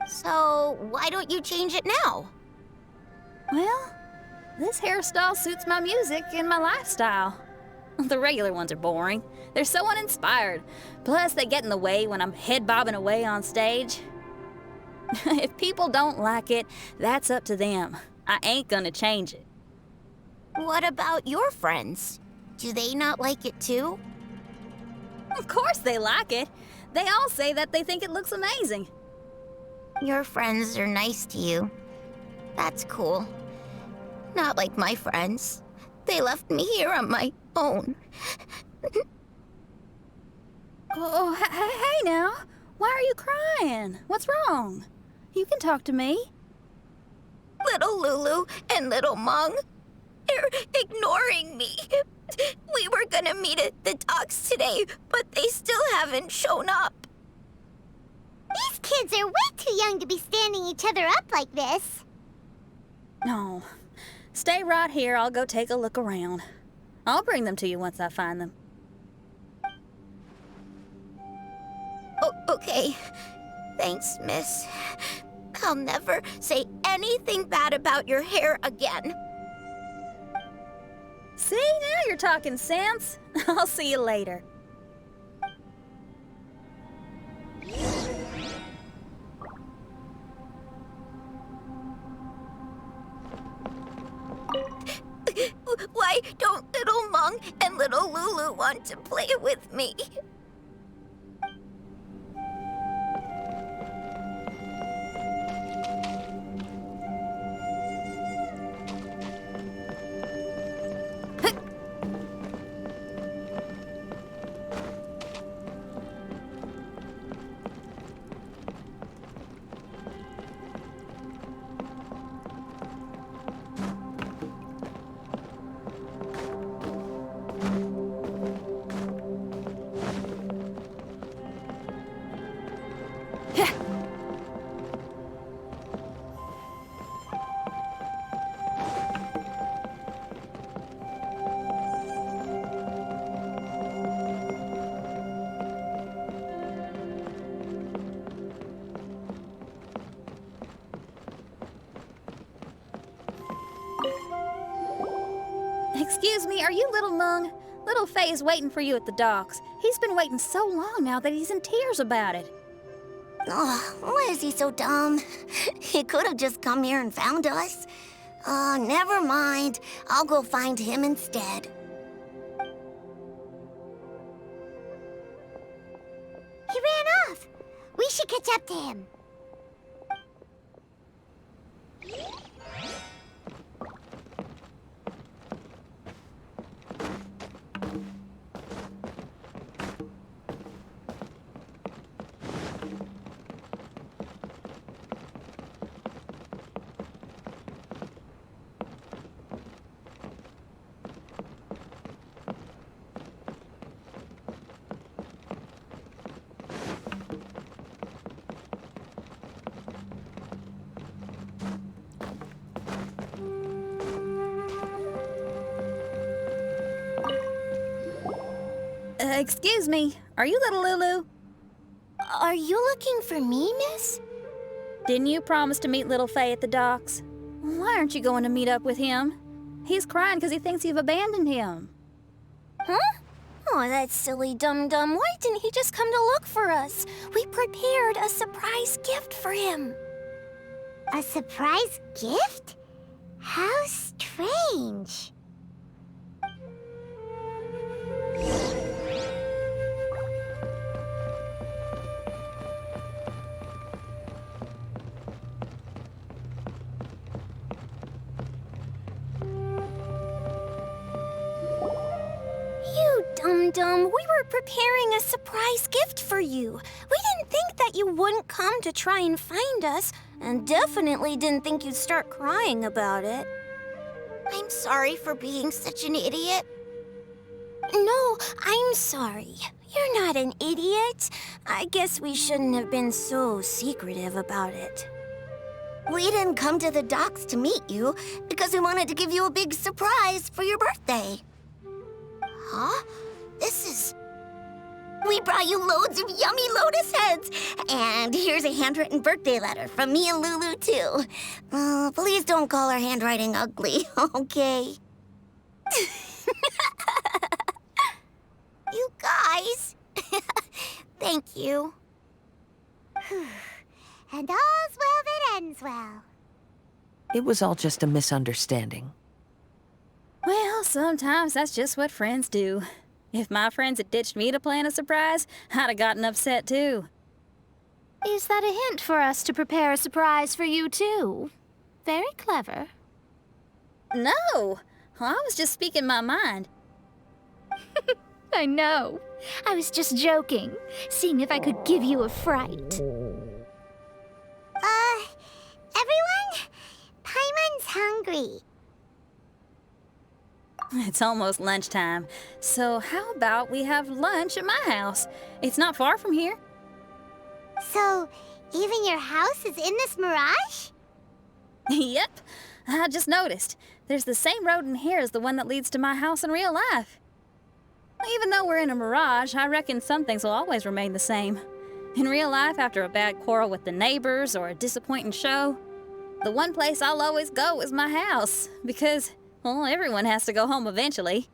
So, why don't you change it now? Well, this hairstyle suits my music and my lifestyle. The regular ones are boring. They're so uninspired. Plus, they get in the way when I'm head bobbing away on stage. If people don't like it, that's up to them. I ain't gonna change it. What about your friends? Do they not like it too? Of course they like it. They all say that they think it looks amazing. Your friends are nice to you. That's cool. Not like my friends. They left me here on my own. Oh, hey now. Why are you crying? What's wrong? You can talk to me. Little Lulu and little Mung, they're ignoring me. We were gonna meet at the docks today, but they still haven't shown up. These kids are way too young to be standing each other up like this. No. Stay right here. I'll go take a look around. I'll bring them to you once I find them. Oh, okay. Thanks, miss. I'll never say anything bad about your hair again. See, now you're talking sense. I'll see you later. Why don't little Mung and little Lulu want to play with me? Excuse me, are you little Mung? Little Faye is waiting for you at the docks. He's been waiting so long now that he's in tears about it. Oh, why is he so dumb? He could have just come here and found us. Never mind. I'll go find him instead. He ran off. We should catch up to him. Excuse me, are you little Lulu? Are you looking for me, miss? Didn't you promise to meet little Faye at the docks? Why aren't you going to meet up with him? He's crying because he thinks you've abandoned him. Huh? Oh, that silly dum-dum. Why didn't he just come to look for us? We prepared a surprise gift for him. A surprise gift? How strange. Dum-dum, we were preparing a surprise gift for you. We didn't think that you wouldn't come to try and find us, and definitely didn't think you'd start crying about it. I'm sorry for being such an idiot. No, I'm sorry. You're not an idiot. I guess we shouldn't have been so secretive about it. We didn't come to the docks to meet you because we wanted to give you a big surprise for your birthday. Huh? We brought you loads of yummy lotus heads. And here's a handwritten birthday letter from me and Lulu, too. Please don't call our handwriting ugly, okay? You guys. Thank you. And all's well that ends well. It was all just a misunderstanding. Well, sometimes that's just what friends do. If my friends had ditched me to plan a surprise, I'd have gotten upset too. Is that a hint for us to prepare a surprise for you too? Very clever. No! I was just speaking my mind. I know. I was just joking, seeing if I could give you a fright. Everyone? Paimon's hungry. It's almost lunchtime, so how about we have lunch at my house? It's not far from here. So, even your house is in this mirage? Yep, I just noticed. There's the same road in here as the one that leads to my house in real life. Even though we're in a mirage, I reckon some things will always remain the same. In real life, after a bad quarrel with the neighbors or a disappointing show, the one place I'll always go is my house, because, well, everyone has to go home eventually.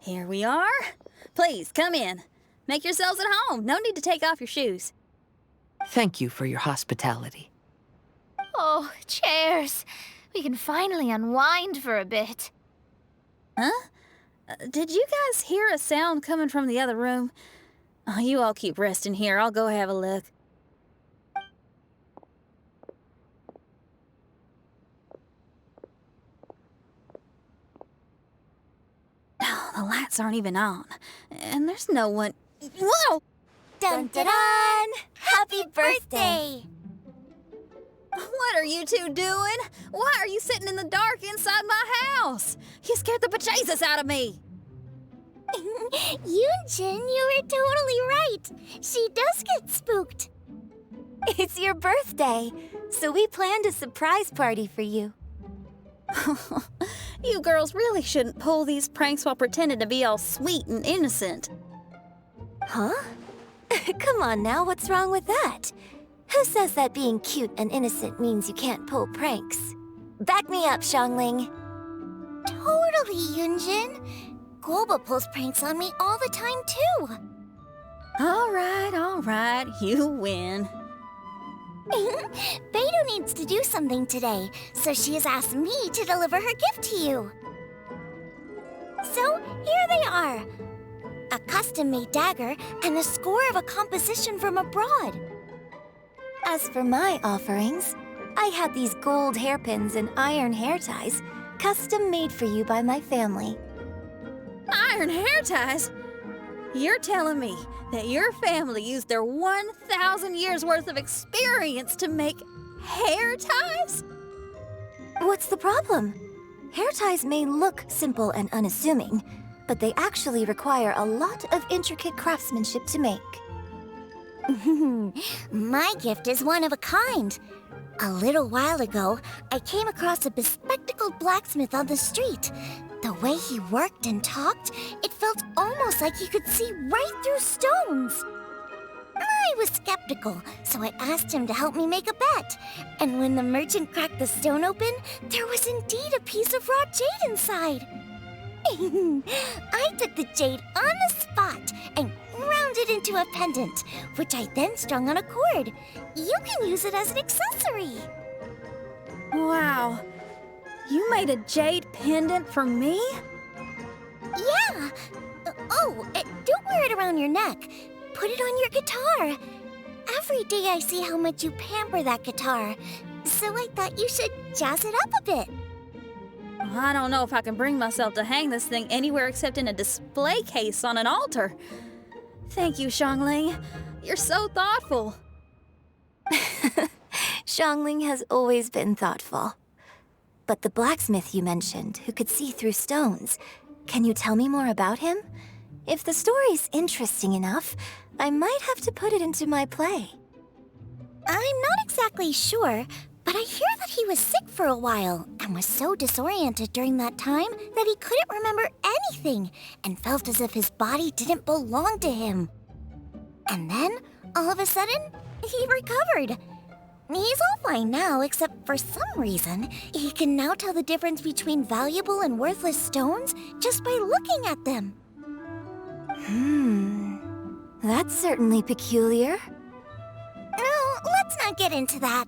Here we are. Please, come in. Make yourselves at home. No need to take off your shoes. Thank you for your hospitality. Oh, chairs. We can finally unwind for a bit. Huh? Did you guys hear a sound coming from the other room? Oh, you all keep resting here. I'll go have a look. Oh, the lights aren't even on. And there's no one... Whoa! Dun dun dun! Happy birthday! What are you two doing? Why are you sitting in the dark inside my house? You scared the bejesus out of me. Yunjin, you were totally right. She does get spooked. It's your birthday, so we planned a surprise party for you. You girls really shouldn't pull these pranks while pretending to be all sweet and innocent. Huh? Come on now, what's wrong with that? Who says that being cute and innocent means you can't pull pranks? Back me up, Xiangling. Totally, Yunjin. Guoba pulls pranks on me all the time, too. All right, you win. Beidou needs to do something today, so she has asked me to deliver her gift to you. So, here they are. A custom-made dagger and the score of a composition from abroad. As for my offerings, I had these gold hairpins and iron hair ties, custom made for you by my family. Iron hair ties? You're telling me that your family used their 1,000 years worth of experience to make hair ties? What's the problem? Hair ties may look simple and unassuming, but they actually require a lot of intricate craftsmanship to make. My gift is one of a kind. A little while ago, I came across a bespectacled blacksmith on the street. The way he worked and talked, it felt almost like he could see right through stones. I was skeptical, so I asked him to help me make a bet. And when the merchant cracked the stone open, there was indeed a piece of raw jade inside. I took the jade on the spot and ground it into a pendant, which I then strung on a cord. You can use it as an accessory. Wow. You made a jade pendant for me? Yeah. Don't wear it around your neck. Put it on your guitar. Every day I see how much you pamper that guitar, so I thought you should jazz it up a bit. I don't know if I can bring myself to hang this thing anywhere except in a display case on an altar. Thank you, Xiangling. You're so thoughtful. Xiangling has always been thoughtful. But the blacksmith you mentioned, who could see through stones, can you tell me more about him? If the story's interesting enough, I might have to put it into my play. I'm not exactly sure, but I hear that he was sick for a while and was so disoriented during that time that he couldn't remember anything and felt as if his body didn't belong to him. And then, all of a sudden, he recovered. He's all fine now, except for some reason, he can now tell the difference between valuable and worthless stones just by looking at them. That's certainly peculiar. No, let's not get into that.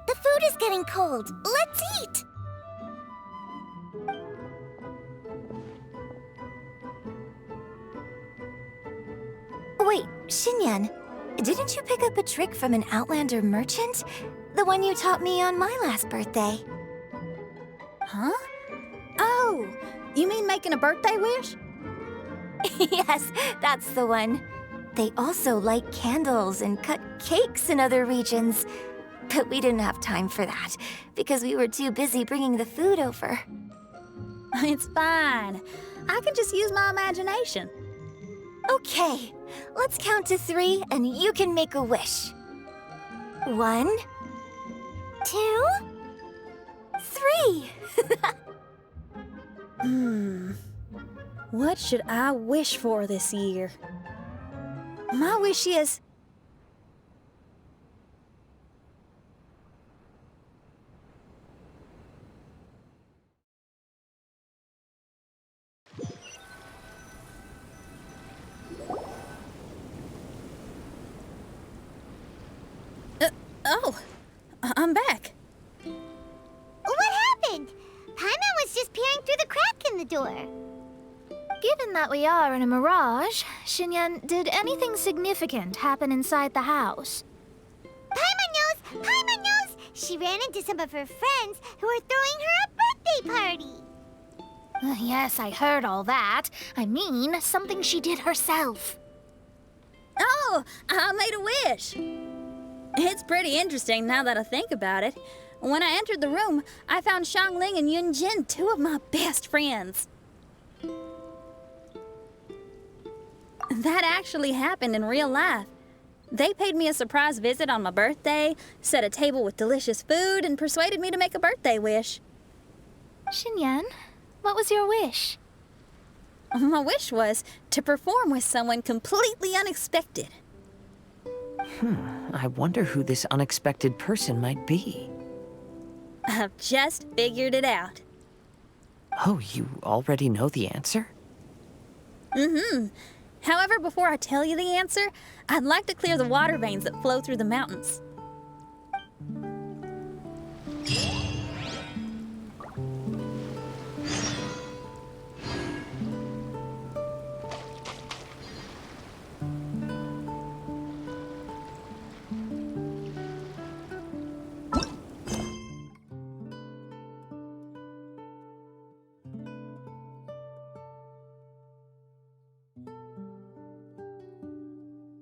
The food is getting cold. Let's eat! Wait, Xinyan, didn't you pick up a trick from an Outlander merchant? The one you taught me on my last birthday. Huh? Oh, you mean making a birthday wish? Yes, that's the one. They also light candles and cut cakes in other regions. But we didn't have time for that, because we were too busy bringing the food over. It's fine. I can just use my imagination. Okay, let's count to 3 and you can make a wish. 1, 2, 3. What should I wish for this year? My wish is... I'm back. What happened? Paimon was just peering through the crack in the door. Given that we are in a mirage, Xinyan, did anything significant happen inside the house? Paimon knows! Paimon knows! She ran into some of her friends who were throwing her a birthday party. Yes, I heard all that. I mean, something she did herself. Oh, I made a wish. It's pretty interesting now that I think about it. When I entered the room, I found Xiangling and Yunjin, two of my best friends. That actually happened in real life. They paid me a surprise visit on my birthday, set a table with delicious food, and persuaded me to make a birthday wish. Xinyan, what was your wish? My wish was to perform with someone completely unexpected. I wonder who this unexpected person might be. I've just figured it out. Oh, you already know the answer? However, before I tell you the answer, I'd like to clear the water veins that flow through the mountains.